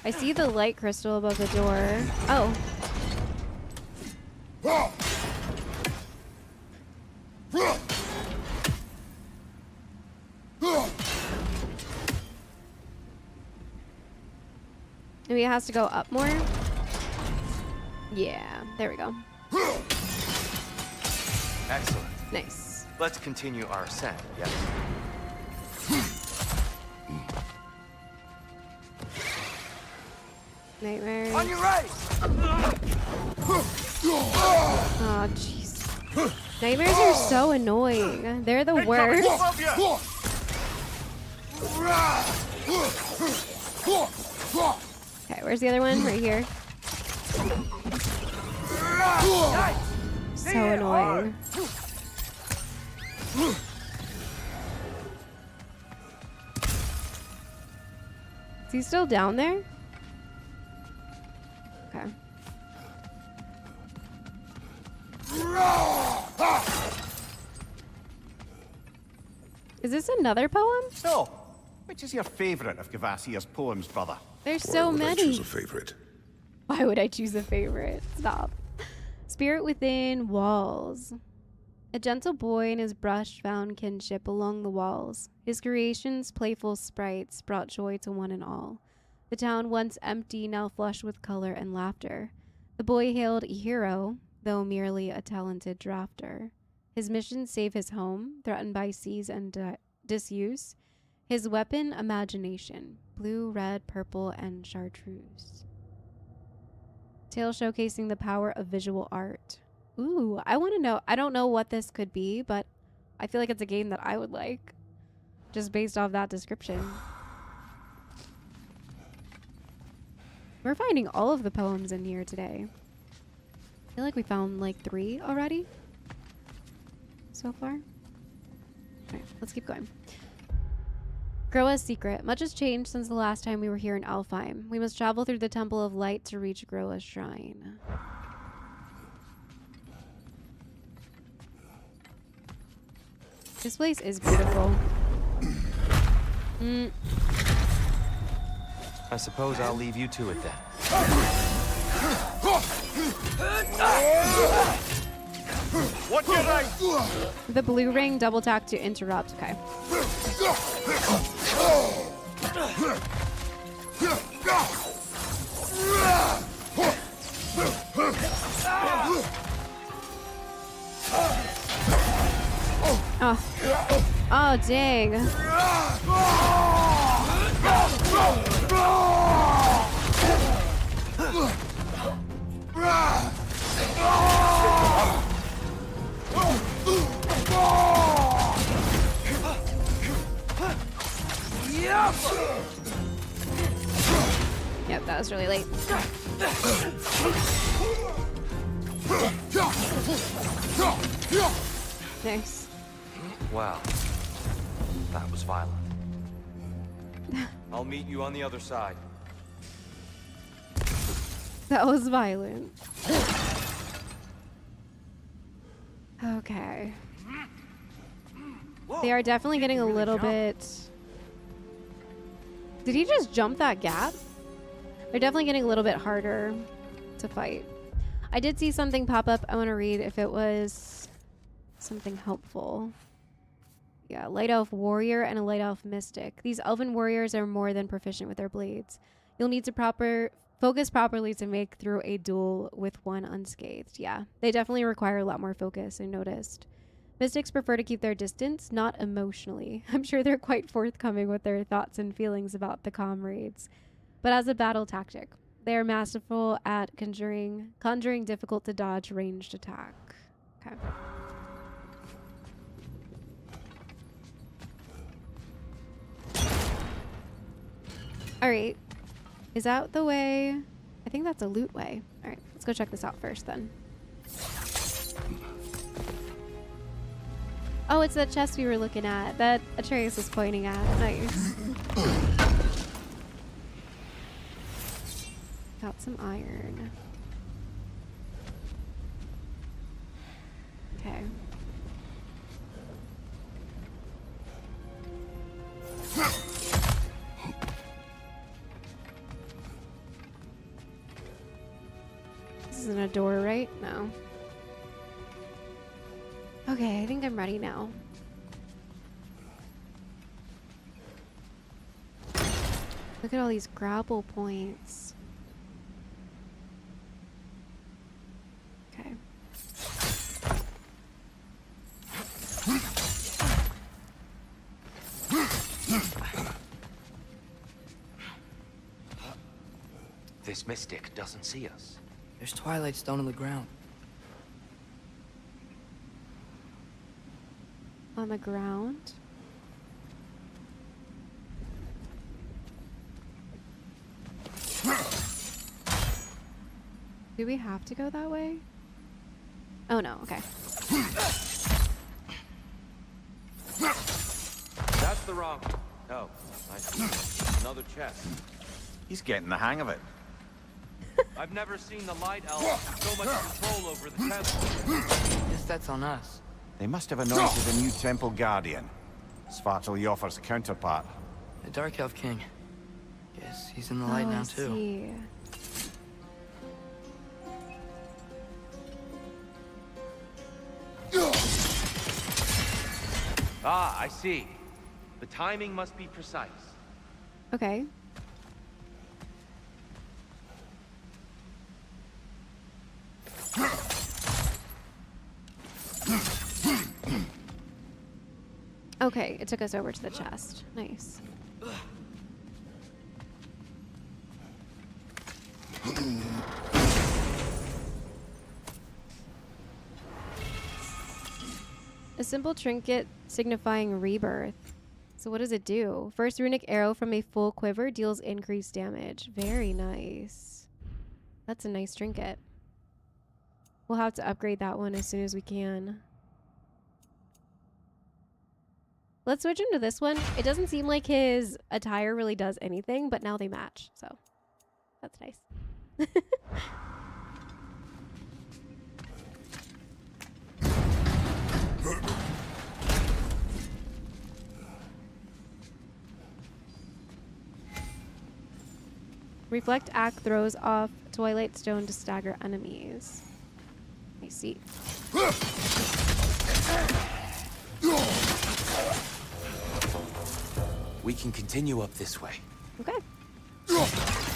I see the light crystal above the door. Oh. Maybe it has to go up more? Yeah, there we go. Excellent. Nice. Let's continue our ascent, yes? Nightmares. On your right! Oh, jeez. Nightmares are so annoying. They're the worst. Okay, where's the other one? Right here. So annoying. Is he still down there? Okay. Is this another poem? So, which is your favourite of Gavasir's poems, brother? There's so Why would I many. choose a favorite? Why would I choose a favorite? Stop. Spirit within walls. A gentle boy and his brush found kinship along the walls. His creations, playful sprites, brought joy to one and all. The town, once empty, now flushed with color and laughter. The boy hailed a hero, though merely a talented drafter. His mission, save his home, threatened by seas and disuse. His weapon, imagination, blue, red, purple, and chartreuse. Tale showcasing the power of visual art. Ooh, I want to know. I don't know what this could be, but I feel like it's a game that I would like, just based off that description. We're finding all of the poems in here today. I feel like we found like 3 already so far. Alright, let's keep going. Gróa's secret. Much has changed since the last time we were here in Alfheim. We must travel through the Temple of Light to reach Gróa's shrine. This place is beautiful. I suppose I'll leave you to it then. What did I... The blue ring, double tap to interrupt. Okay. Oh. Oh, dang. Yep, that was really late. Nice. Wow. That was violent. I'll meet you on the other side. That was violent. Okay. They are definitely getting a little bit... Did he just jump that gap? They're definitely getting a little bit harder to fight. I did see something pop up. I want to read if it was something helpful. Yeah, light elf warrior and a light elf mystic. These elven warriors are more than proficient with their blades. You'll need to focus properly to make through a duel with one unscathed. Yeah, they definitely require a lot more focus, I noticed. Mystics prefer to keep their distance, not emotionally. I'm sure they're quite forthcoming with their thoughts and feelings about the comrades. But as a battle tactic, they are masterful at conjuring difficult to dodge ranged attack. Okay. Alright. Is that the way? I think that's a loot way. Alright, let's go check this out first then. Oh, it's that chest we were looking at that Atreus was pointing at. Nice. Got some iron. Okay. This isn't a door, right? No. Okay, I think I'm ready now. Look at all these grapple points. Okay. This mystic doesn't see us. There's twilight stone on the ground. On the ground? Do we have to go that way? Oh no, okay. That's the wrong. Oh, I see. Another chest. He's getting the hang of it. I've never seen the Light Elves with so much control over the temple. Guess that's on us. They must have anointed a new temple guardian. Svartalfjord's counterpart. The Dark Elf King. Guess he's in the light now too. See. Ah, I see. The timing must be precise. Okay. Okay, it took us over to the chest. Nice. A simple trinket signifying rebirth. So what does it do? First runic arrow from a full quiver deals increased damage. Very nice. That's a nice trinket. We'll have to upgrade that one as soon as we can. Let's switch him to this one. It doesn't seem like his attire really does anything, but now they match, so that's nice. Reflect Act throws off Twilight Stone to stagger enemies. I see. We can continue up this way. Okay.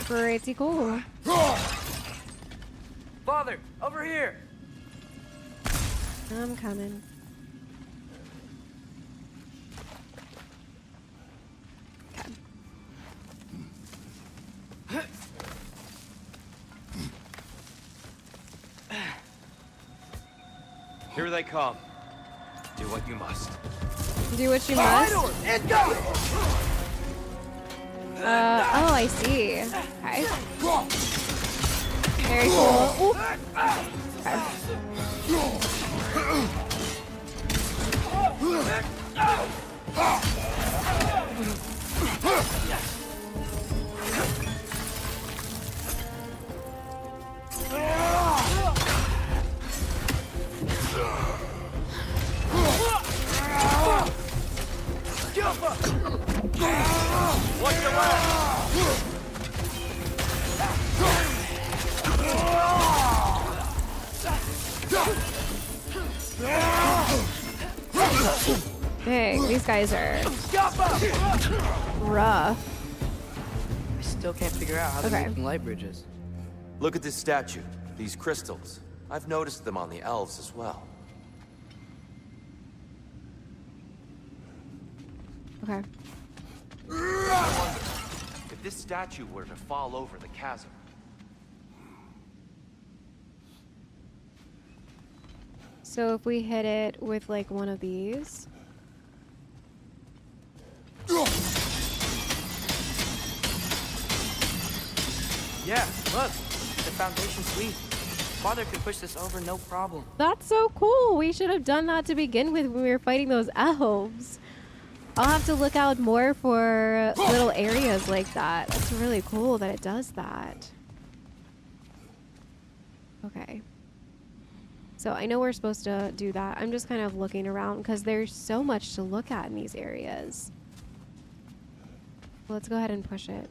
Pretty cool. Father, over here! I'm coming. Okay. Here they come. Do what you must. Do what you must. Oh, I see. Okay. Very cool. Ooh. What's your left? Dang, these guys are rough. I still can't figure out how they're Okay. making light bridges. Look at this statue. These crystals. I've noticed them on the elves as well. Okay. I wonder if this statue were to fall over the chasm. So if we hit it with like one of these. Yeah, look. The foundation's weak. Father could push this over no problem. That's so cool. We should have done that to begin with when we were fighting those elves. I'll have to look out more for little areas like that. That's really cool that it does that. Okay. So I know we're supposed to do that. I'm just kind of looking around because there's so much to look at in these areas. Let's go ahead and push it.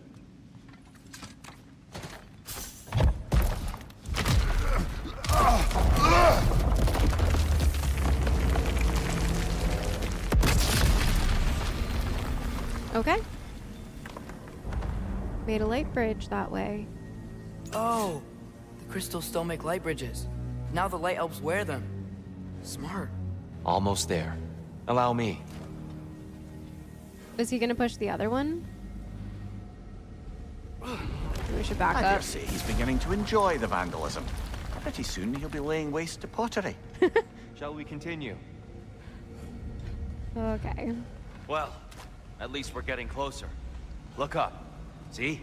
Okay. Made a light bridge that way. Oh, the crystals still make light bridges. Now the light elves wear them. Smart. Almost there. Allow me. Is he gonna push the other one? We should back I up. dare say he's beginning to enjoy the vandalism. Pretty soon he'll be laying waste to pottery. Shall we continue? Okay. Well, at least we're getting closer. Look up. See?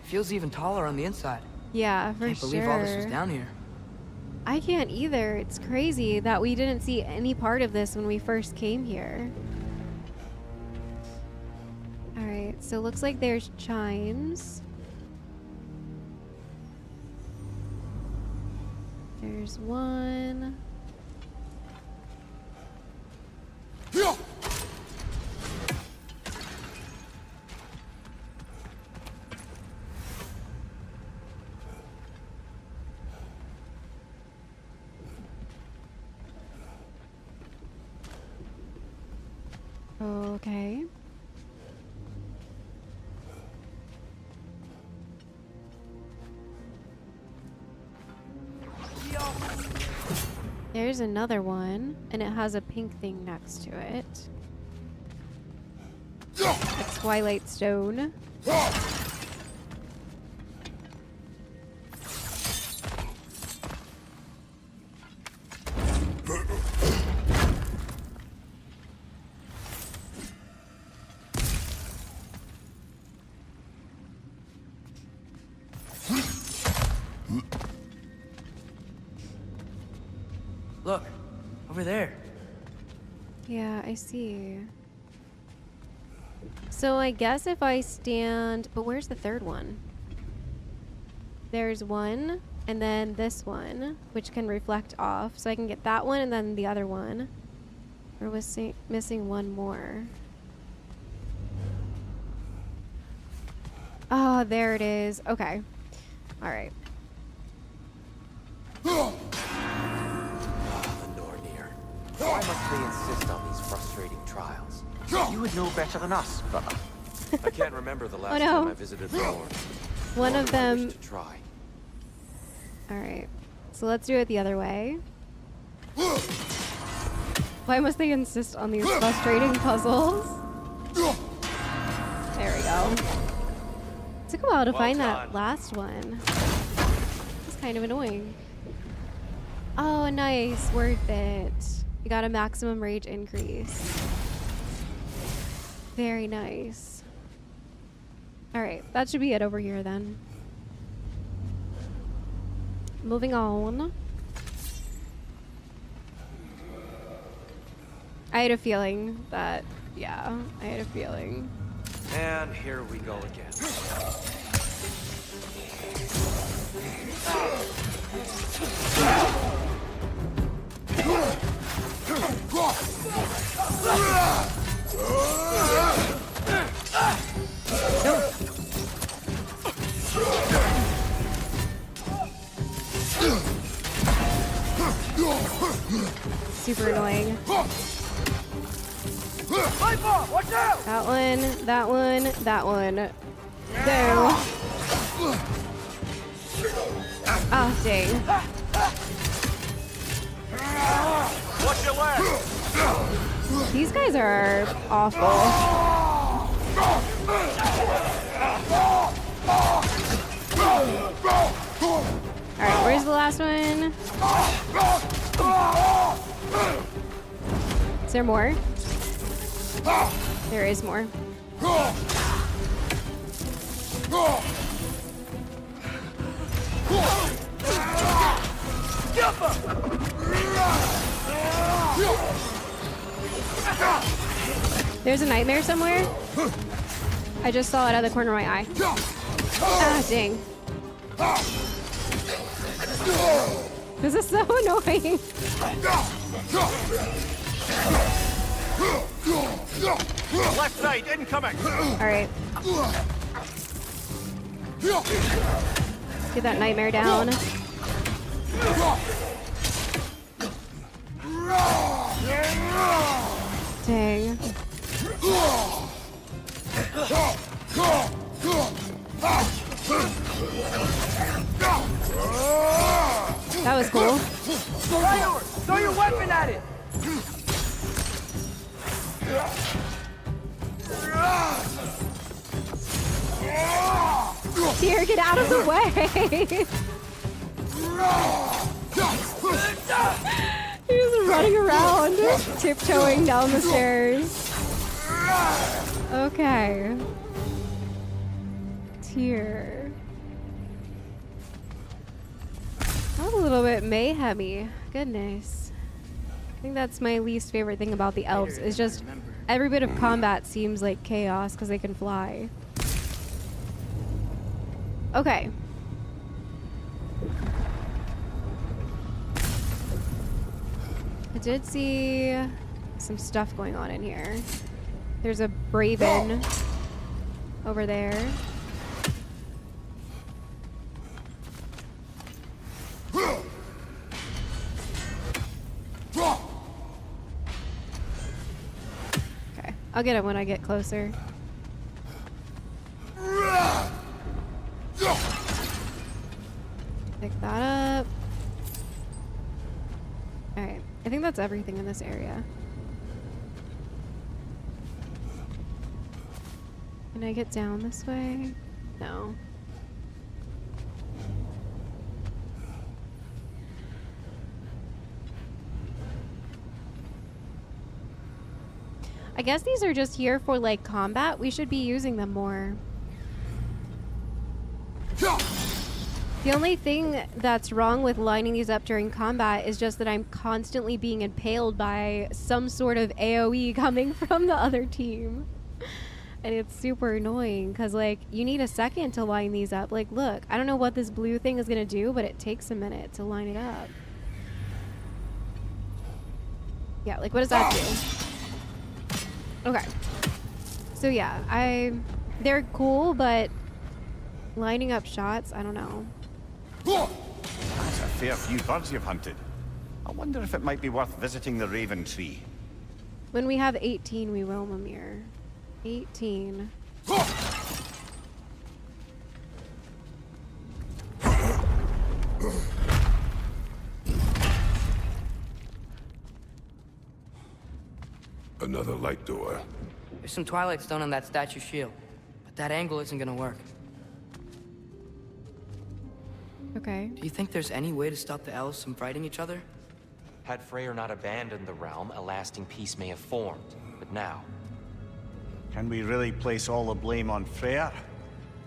Feels even taller on the inside. Yeah, for Can't sure. believe all this was down here. I can't either. It's crazy that we didn't see any part of this when we first came here. Alright, so looks like there's chimes. There's one. Okay. There's another one, and it has a pink thing next to it. A Twilight Stone. Look, over there. Yeah, I see. So I guess if I stand... But where's the third one? There's one, and then this one, which can reflect off. So I can get that one and then the other one. Or was missing one more? Oh, there it is. Okay. All right. Why must they insist on these frustrating trials? You would know better than us, brother. I can't remember the last no. time I visited the Lord. One Nor of do I wish them... to try. All right. So let's do it the other way. Why must they insist on these frustrating puzzles? There we go. It took a while to find that last one. It's kind of annoying. Oh, nice. Worth it. You got a maximum rage increase. Very nice. All right. That should be it over here then. Moving on. I had a feeling that, yeah, I had a feeling. And here we go again. Super annoying. That one, that one, that one. Go. Oh, dang. Watch your left! These guys are awful. Alright, where's the last one? Is there more? There is more. There's a nightmare somewhere. I just saw it out of the corner of my eye. Ah, dang. This is so annoying. Left side, incoming! Alright. Get that nightmare down. Dang. That was cool. Throw your weapon at it! Tyr, get out of the way! He's running around, tiptoeing down the stairs. Okay. Tyr. That was a little bit mayhemy. Goodness. I think that's my least favorite thing about the elves, is just every bit of combat seems like chaos because they can fly. Okay. I did see some stuff going on in here. There's a Braven over there. Okay, I'll get it when I get closer. Pick that up. Alright, I think that's everything in this area. Can I get down this way? No. I guess these are just here for like combat. We should be using them more. The only thing that's wrong with lining these up during combat is just that I'm constantly being impaled by some sort of AoE coming from the other team. And it's super annoying because like you need a second to line these up. Like look, I don't know what this blue thing is gonna do, but it takes a minute to line it up. Yeah, like what does that do? Okay. So yeah, they're cool, but lining up shots, I don't know. That's a fair few birds you've hunted. I wonder if it might be worth visiting the Raven Tree. When we have 18, we will, Mimir. 18. Another light door. There's some Twilight Stone on that statue shield, but that angle isn't gonna work. Okay. Do you think there's any way to stop the elves from fighting each other? Had Freyr not abandoned the realm, a lasting peace may have formed. But now... Can we really place all the blame on Freyr?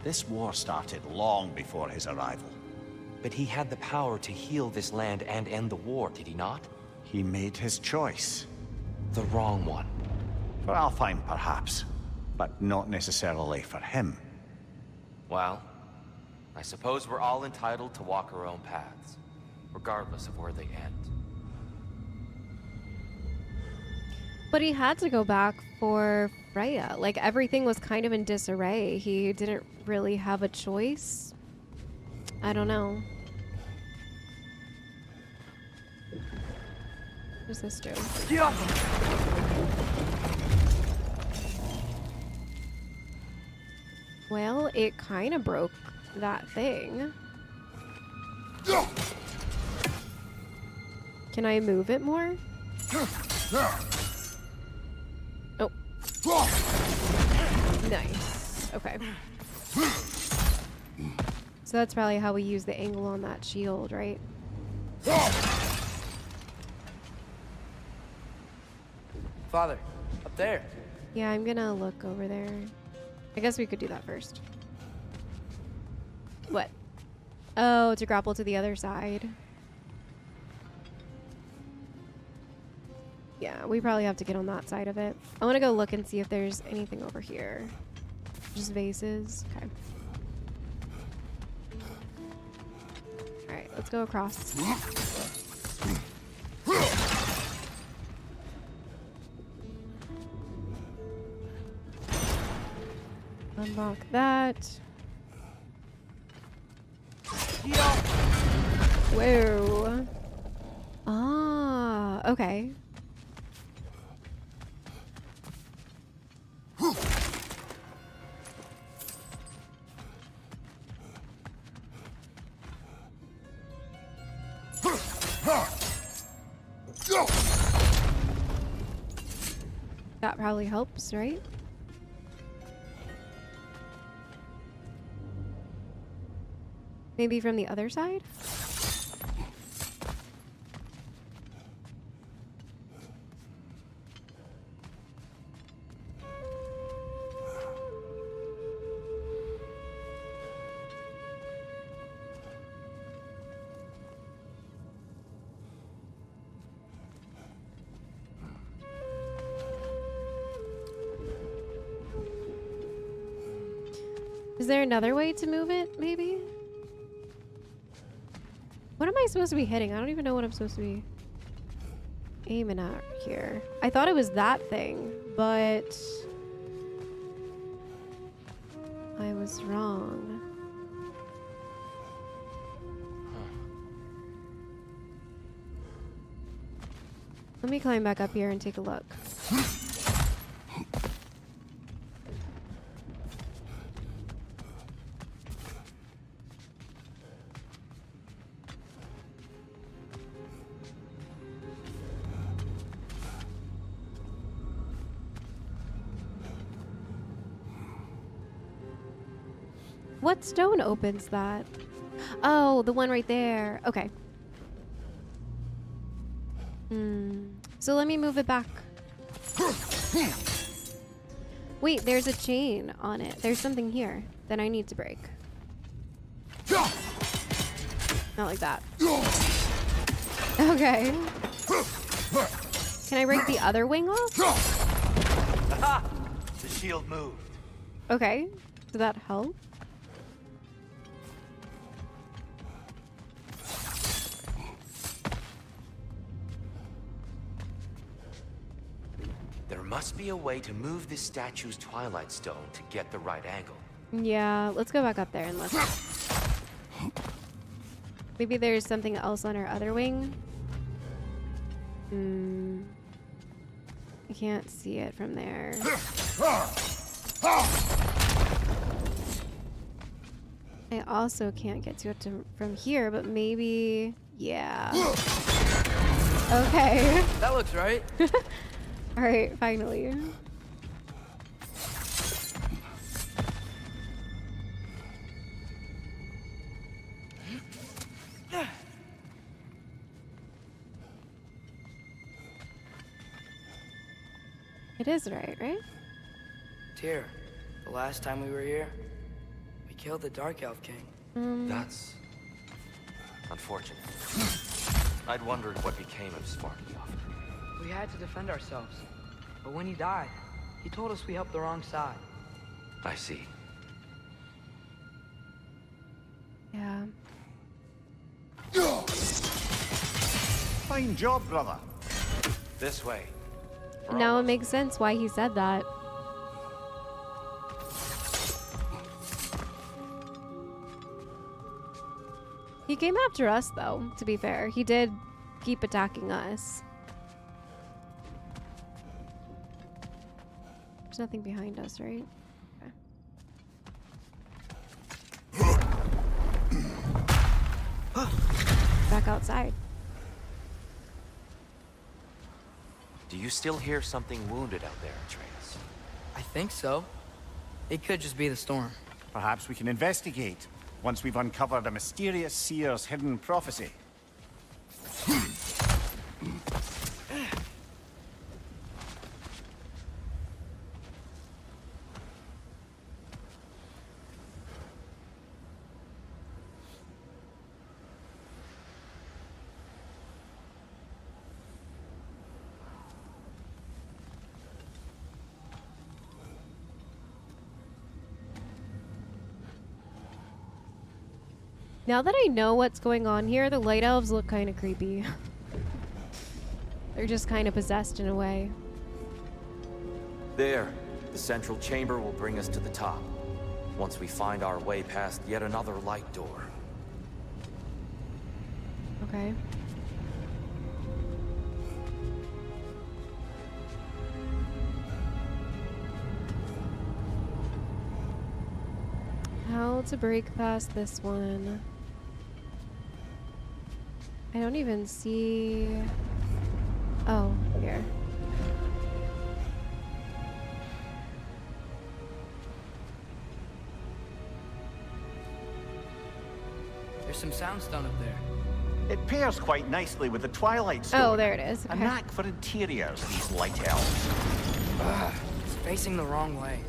This war started long before his arrival. But he had the power to heal this land and end the war, did he not? He made his choice. The wrong one. For Alfheim, perhaps. But not necessarily for him. Well, I suppose we're all entitled to walk our own paths, regardless of where they end. But he had to go back for Freya. Like, everything was kind of in disarray. He didn't really have a choice. I don't know. What does this do? Yeah. Well, it kind of broke that thing. Can I move it more? Oh. Nice. Okay. So that's probably how we use the angle on that shield, right? Father, up there. Yeah, I'm gonna look over there. I guess we could do that first. What? Oh, to grapple to the other side. Yeah, we probably have to get on that side of it. I want to go look and see if there's anything over here. Just vases. Okay. Alright, let's go across. Unlock that. Whoa. Ah, okay. That probably helps, right? Maybe from the other side? Is there another way to move it, maybe? What am I supposed to be hitting? I don't even know what I'm supposed to be aiming at here. I thought it was that thing, but I was wrong. Let me climb back up here and take a look. What stone opens that? Oh, the one right there. Okay. So let me move it back. Wait, there's a chain on it. There's something here that I need to break. Not like that. Okay. Can I break the other wing off? Aha! The shield moved. Okay. Did that help? There must be a way to move this statue's Twilight Stone to get the right angle. Yeah, let's go back up there and look. Maybe there's something else on our other wing. I can't see it from there. I also can't get to it from here, but maybe... Yeah. Okay. That looks right. Alright, finally. It is right? Tyr, the last time we were here, we killed the Dark Elf King. That's unfortunate. I'd wondered what became of Svartalfheim. We had to defend ourselves. But when he died, he told us we helped the wrong side. I see. Yeah. Fine job, brother. This way. Now it makes sense why he said that. He came after us, though, to be fair. He did keep attacking us. There's nothing behind us, right? Okay. Back outside. Do you still hear something wounded out there, Atreus? I think so. It could just be the storm. Perhaps we can investigate once we've uncovered a mysterious seer's hidden prophecy. Now that I know what's going on here, the light elves look kind of creepy. They're just kind of possessed in a way. There. The central chamber will bring us to the top. Once we find our way past yet another light door. Okay. How to break past this one? I don't even see... Oh, here. some soundstone up there. It pairs quite nicely with the Twilight Stone. Oh, there it is. A Okay. knack for interiors, these light elves. It's facing the wrong way.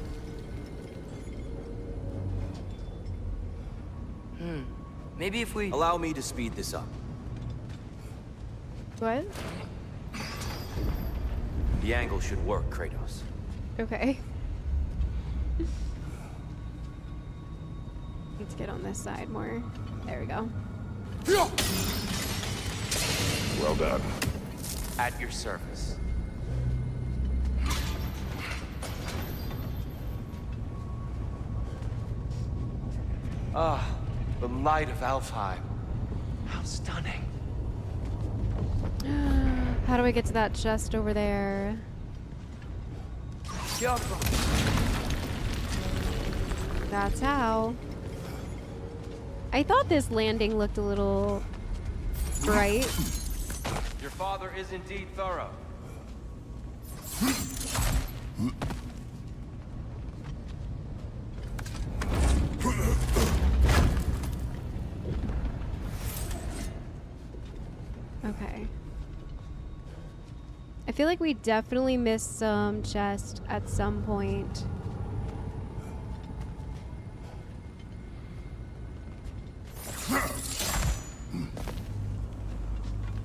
Maybe if we... Allow me to speed this up. What? The angle should work, Kratos. Okay. Let's get on this side more. There we go. Well done. At your service. Ah, the light of Alfheim. How stunning. How do I get to that chest over there? That's how. I thought this landing looked a little bright. Your father is indeed thorough. Okay. I feel like we definitely missed some chest at some point.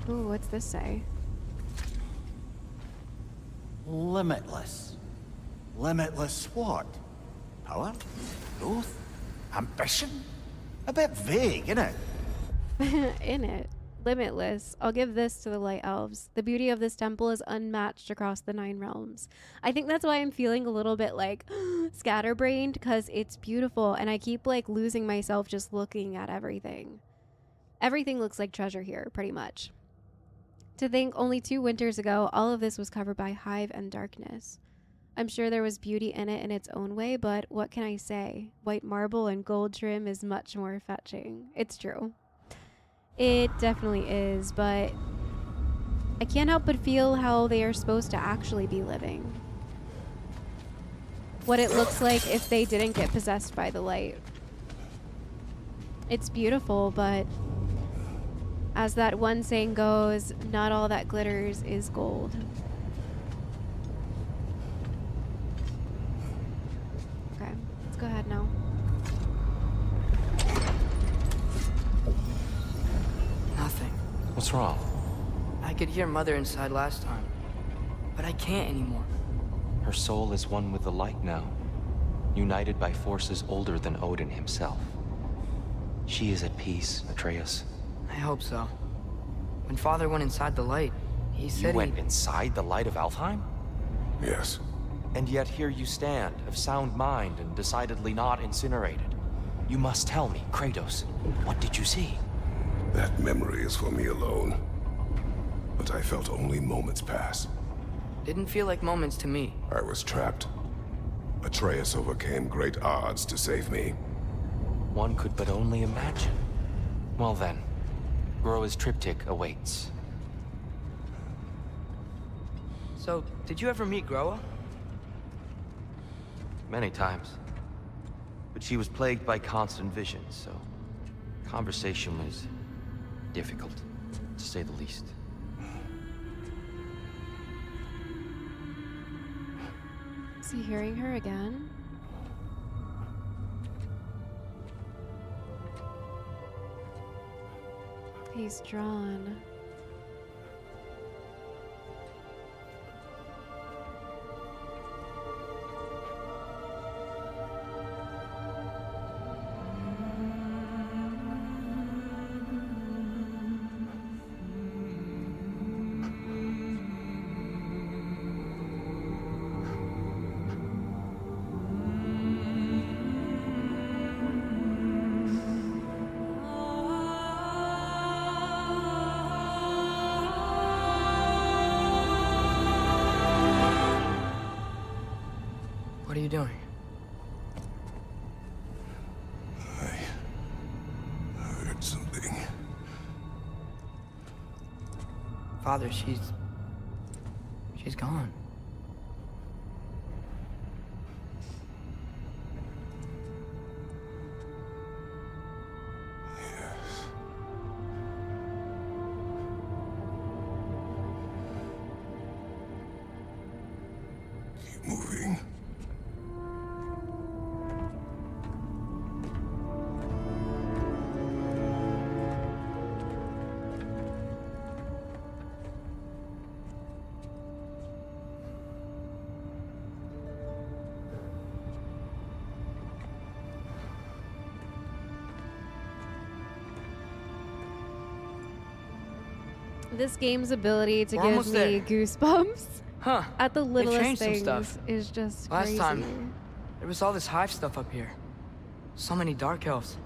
Ooh, what's this say? Limitless. Limitless what? Power? Growth? Ambition? A bit vague, innit? In it. Limitless. I'll give this to the Light Elves. The beauty of this temple is unmatched across the 9 realms. I think that's why I'm feeling a little bit like scatterbrained, because it's beautiful and I keep like losing myself just looking at everything. Everything looks like treasure here, pretty much. To think only 2 winters ago, all of this was covered by hive and darkness. I'm sure there was beauty in it in its own way, but what can I say? White marble and gold trim is much more fetching. It's true. It definitely is, but I can't help but feel how they are supposed to actually be living. What it looks like if they didn't get possessed by the light. It's beautiful, but as that one saying goes, not all that glitters is gold. Okay, let's go ahead now. Nothing. What's wrong? I could hear Mother inside last time, but I can't anymore. Her soul is one with the light now, united by forces older than Odin himself. She is at peace, Atreus. I hope so. When Father went inside the light, he said You went inside the light of Alfheim? Yes. And yet here you stand, of sound mind and decidedly not incinerated. You must tell me, Kratos, what did you see? That memory is for me alone. But I felt only moments pass. Didn't feel like moments to me. I was trapped. Atreus overcame great odds to save me. One could but only imagine. Well then, Gróa's triptych awaits. So, did you ever meet Gróa? Many times. But she was plagued by constant visions, so conversation was difficult, to say the least. Is he hearing her again? He's drawn. What are you doing? I heard something. Father, she's gone. Yes. This game's ability to We're give almost me there. goosebumps Huh. at the They littlest changed some things stuff. is just Last crazy. time, there was all this hive stuff up here. So many dark elves.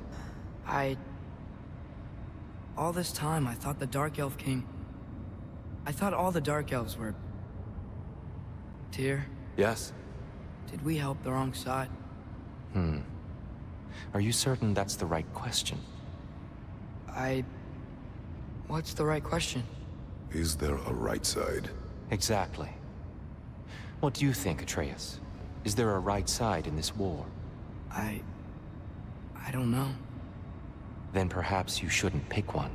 All this time, I thought the Dark Elf King... I thought all the Dark Elves were... Tyr, Yes? did we help the wrong side? Are you certain that's the right question? What's the right question? Is there a right side? Exactly. What do you think, Atreus? Is there a right side in this war? I don't know. Then perhaps you shouldn't pick one.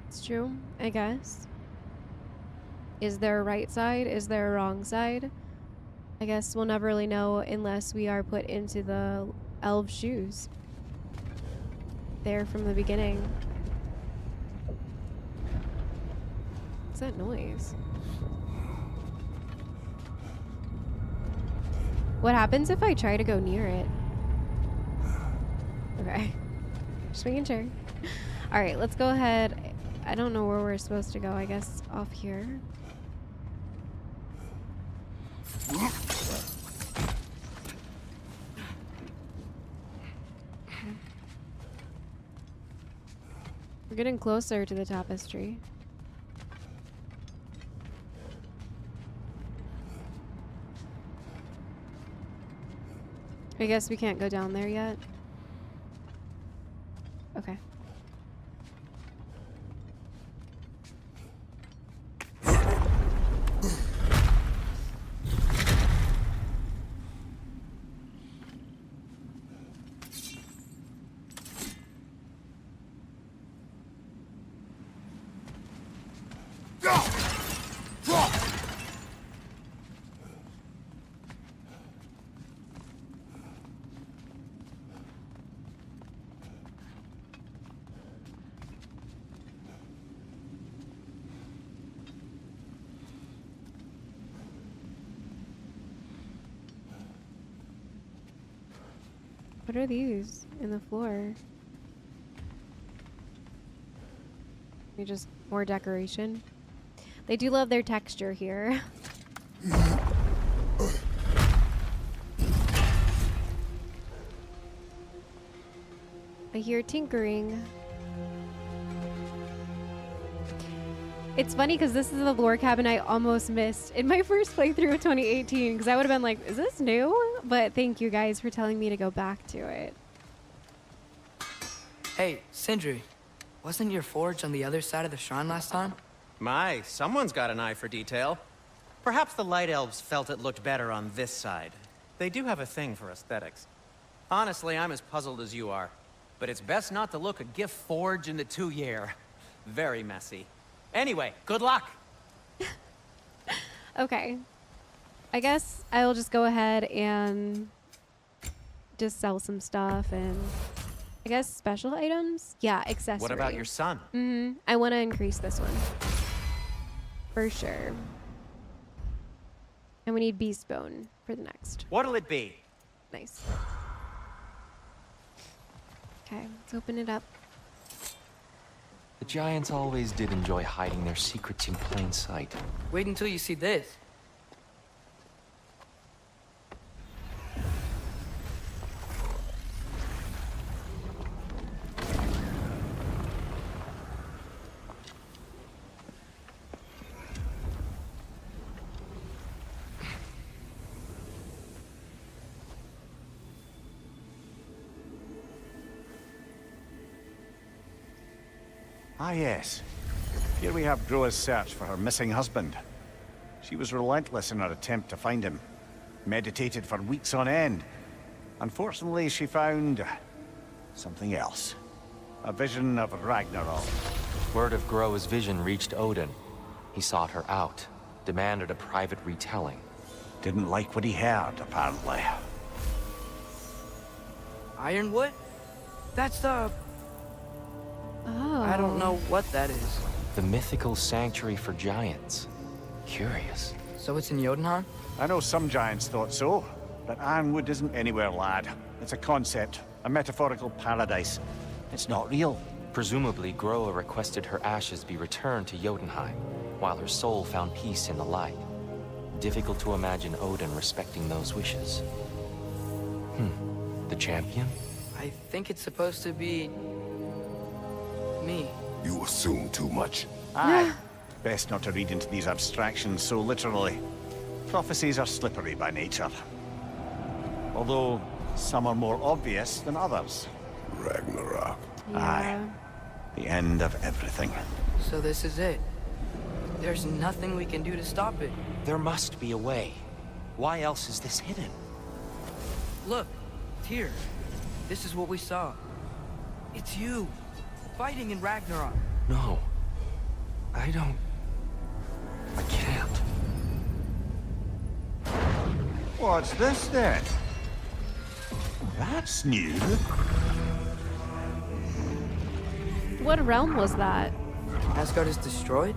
It's true, I guess. Is there a right side? Is there a wrong side? I guess we'll never really know unless we are put into the elf shoes. There from the beginning. What's that noise? What happens if I try to go near it? Okay. Just making sure. Alright, let's go ahead. I don't know where we're supposed to go. I guess off here. We're getting closer to the tapestry. I guess we can't go down there yet. Okay. What are these in the floor? Maybe just more decoration. They do love their texture here. I hear tinkering. It's funny because this is the lore cabin I almost missed in my first playthrough of 2018 because I would have been like, is this new? But thank you guys for telling me to go back to it. Hey, Sindri, wasn't your forge on the other side of the shrine last time? My, someone's got an eye for detail. Perhaps the Light Elves felt it looked better on this side. They do have a thing for aesthetics. Honestly, I'm as puzzled as you are. But it's best not to look a gift forge in the 2-year. Very messy. Anyway, good luck! Okay. I guess I'll just go ahead and just sell some stuff and I guess special items? Yeah, accessories. What about your son? I want to increase this one. For sure. And we need beast bone for the next. What'll it be? Nice. Okay, let's open it up. The giants always did enjoy hiding their secrets in plain sight. Wait until you see this. Ah, yes. Here we have Gróa's search for her missing husband. She was relentless in her attempt to find him. Meditated for weeks on end. Unfortunately, she found something else. A vision of Ragnarok. Word of Gróa's vision reached Odin. He sought her out, demanded a private retelling. Didn't like what he heard, apparently. Ironwood? That's the... Oh. I don't know what that is. The mythical sanctuary for giants. Curious. So it's in Jotunheim? I know some giants thought so, but Ironwood isn't anywhere, lad. It's a concept, a metaphorical paradise. It's not real. Presumably, Gróa requested her ashes be returned to Jotunheim, while her soul found peace in the light. Difficult to imagine Odin respecting those wishes. The champion? I think it's supposed to be... me. You assume too much. Aye. Best not to read into these abstractions so literally. Prophecies are slippery by nature. Although, some are more obvious than others. Ragnarok. Yeah. Aye. The end of everything. So this is it. There's nothing we can do to stop it. There must be a way. Why else is this hidden? Look, Tyr. This is what we saw. It's you, fighting in Ragnarok. No. I can't. What's this then? That's new. What realm was that? Asgard is destroyed?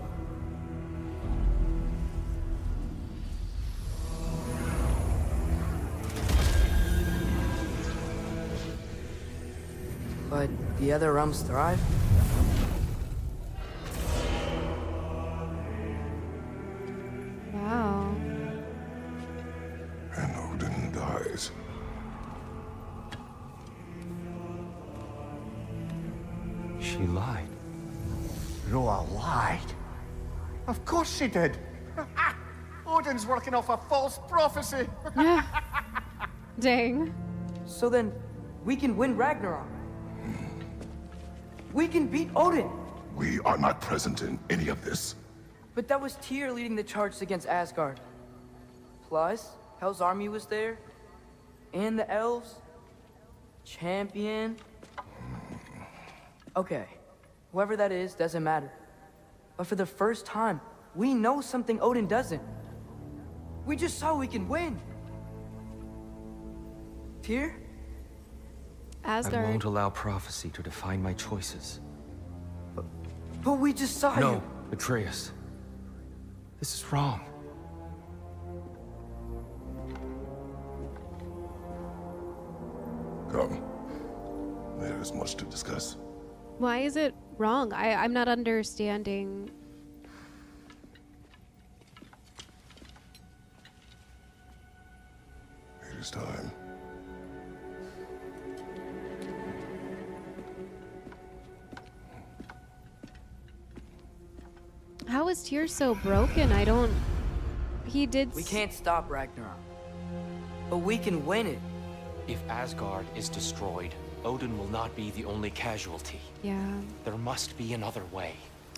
But the other realms thrive? Wow. And Odin dies. She lied. Gróa lied. Of course she did. Odin's working off a false prophecy. Dang. So then, we can win Ragnarok. We can beat Odin. We are not present in any of this. But that was Tyr leading the charge against Asgard. Plus, Hell's army was there. And the elves. Champion. Okay, whoever that is doesn't matter. But for the first time, we know something Odin doesn't. We just saw we can win. Tyr? Asgard. I won't allow prophecy to define my choices. But we just saw you. No, Atreus. This is wrong. Come. There is much to discuss. Why is it wrong? I'm not understanding. It is time. How is Tyr so broken? I don't... He did... We can't stop Ragnarok. But we can win it. If Asgard is destroyed, Odin will not be the only casualty. Yeah. There must be another way.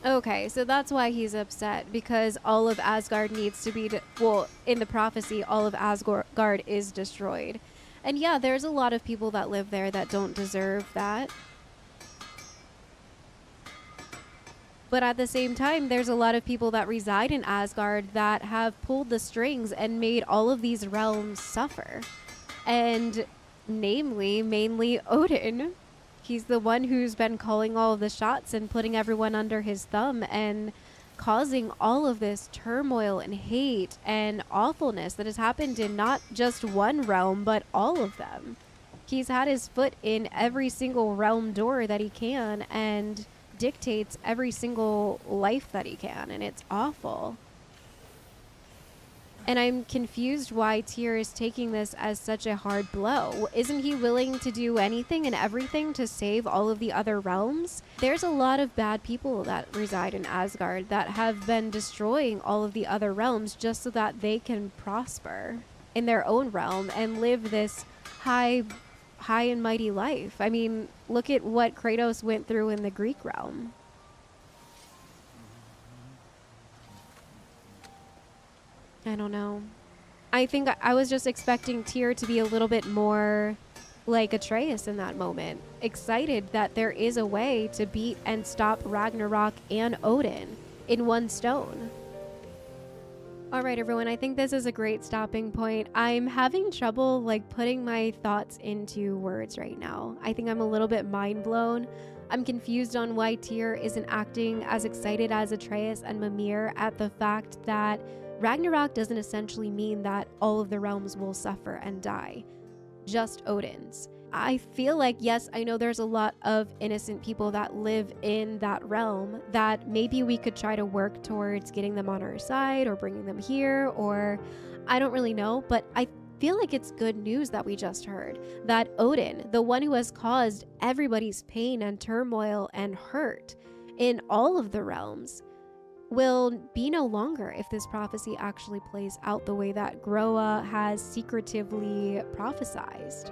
Okay, so that's why he's upset, because all of Asgard needs to be... well, in the prophecy, all of Asgard is destroyed. And yeah, there's a lot of people that live there that don't deserve that. But at the same time, there's a lot of people that reside in Asgard that have pulled the strings and made all of these realms suffer. And mainly Odin. He's the one who's been calling all of the shots and putting everyone under his thumb and causing all of this turmoil and hate and awfulness that has happened in not just one realm, but all of them. He's had his foot in every single realm door that he can and dictates every single life that he can, and it's awful. And I'm confused why Tyr is taking this as such a hard blow. Isn't he willing to do anything and everything to save all of the other realms? There's a lot of bad people that reside in Asgard that have been destroying all of the other realms just so that they can prosper in their own realm and live this high and mighty life. I mean, look at what Kratos went through in the Greek realm. I don't know. I think I was just expecting Tyr to be a little bit more like Atreus in that moment. Excited that there is a way to beat and stop Ragnarok and Odin in one stone. All right, everyone, I think this is a great stopping point. I'm having trouble putting my thoughts into words right now. I think I'm a little bit mind blown. I'm confused on why Tyr isn't acting as excited as Atreus and Mimir at the fact that Ragnarok doesn't essentially mean that all of the realms will suffer and die. Just Odin's. I feel like, yes, I know there's a lot of innocent people that live in that realm that maybe we could try to work towards getting them on our side or bringing them here, or I don't really know, but I feel like it's good news that we just heard that Odin, the one who has caused everybody's pain and turmoil and hurt in all of the realms, will be no longer if this prophecy actually plays out the way that Gróa has secretively prophesized.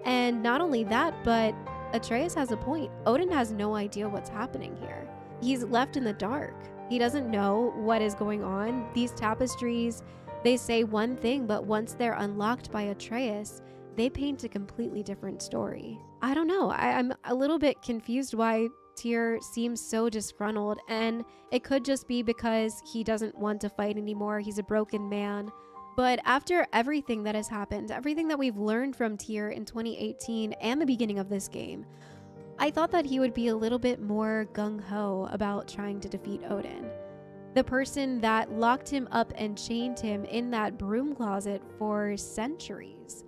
And not only that, but Atreus has a point. Odin has no idea what's happening here. He's left in the dark. He doesn't know what is going on. These tapestries, they say one thing, but once they're unlocked by Atreus, they paint a completely different story. I don't know. I'm a little bit confused why Tyr seems so disgruntled, and it could just be because he doesn't want to fight anymore. He's a broken man. But after everything that has happened, everything that we've learned from Tyr in 2018 and the beginning of this game, I thought that he would be a little bit more gung-ho about trying to defeat Odin. The person that locked him up and chained him in that broom closet for centuries.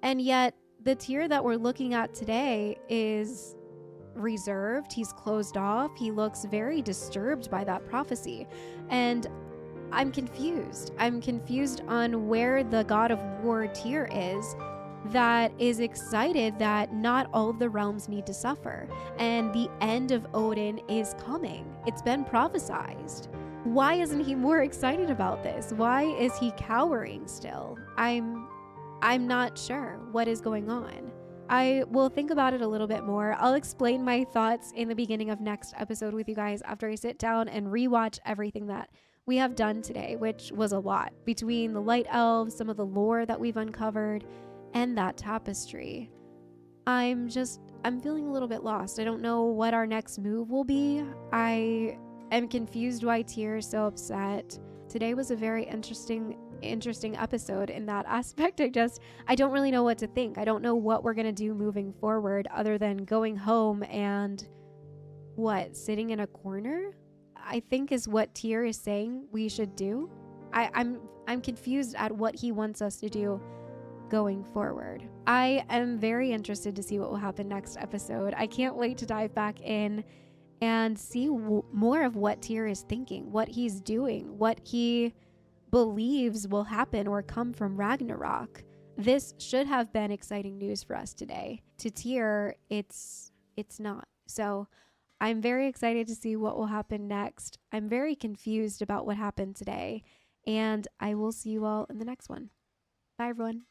And yet, the Tyr that we're looking at today is reserved. He's closed off. He looks very disturbed by that prophecy. And I'm confused. I'm confused on where the god of war Tyr is that is excited that not all of the realms need to suffer and the end of Odin is coming. It's been prophesized. Why isn't he more excited about this? Why is he cowering still? I'm not sure what is going on. I will think about it a little bit more. I'll explain my thoughts in the beginning of next episode with you guys after I sit down and rewatch everything that we have done today, which was a lot, between the light elves, some of the lore that we've uncovered, and that tapestry. I'm feeling a little bit lost. I don't know what our next move will be. I am confused why Tyr is so upset. Today was a very interesting episode in that aspect. I don't really know what to think. I don't know what we're gonna do moving forward other than going home and sitting in a corner, I think is what Tyr is saying we should do. I'm confused at what he wants us to do going forward. I am very interested to see what will happen next episode. I can't wait to dive back in and see more of what Tyr is thinking, what he's doing, what he believes will happen or come from Ragnarok. This should have been exciting news for us today. To Tyr, it's not. So I'm very excited to see what will happen next. I'm very confused about what happened today, and I will see you all in the next one. Bye, everyone.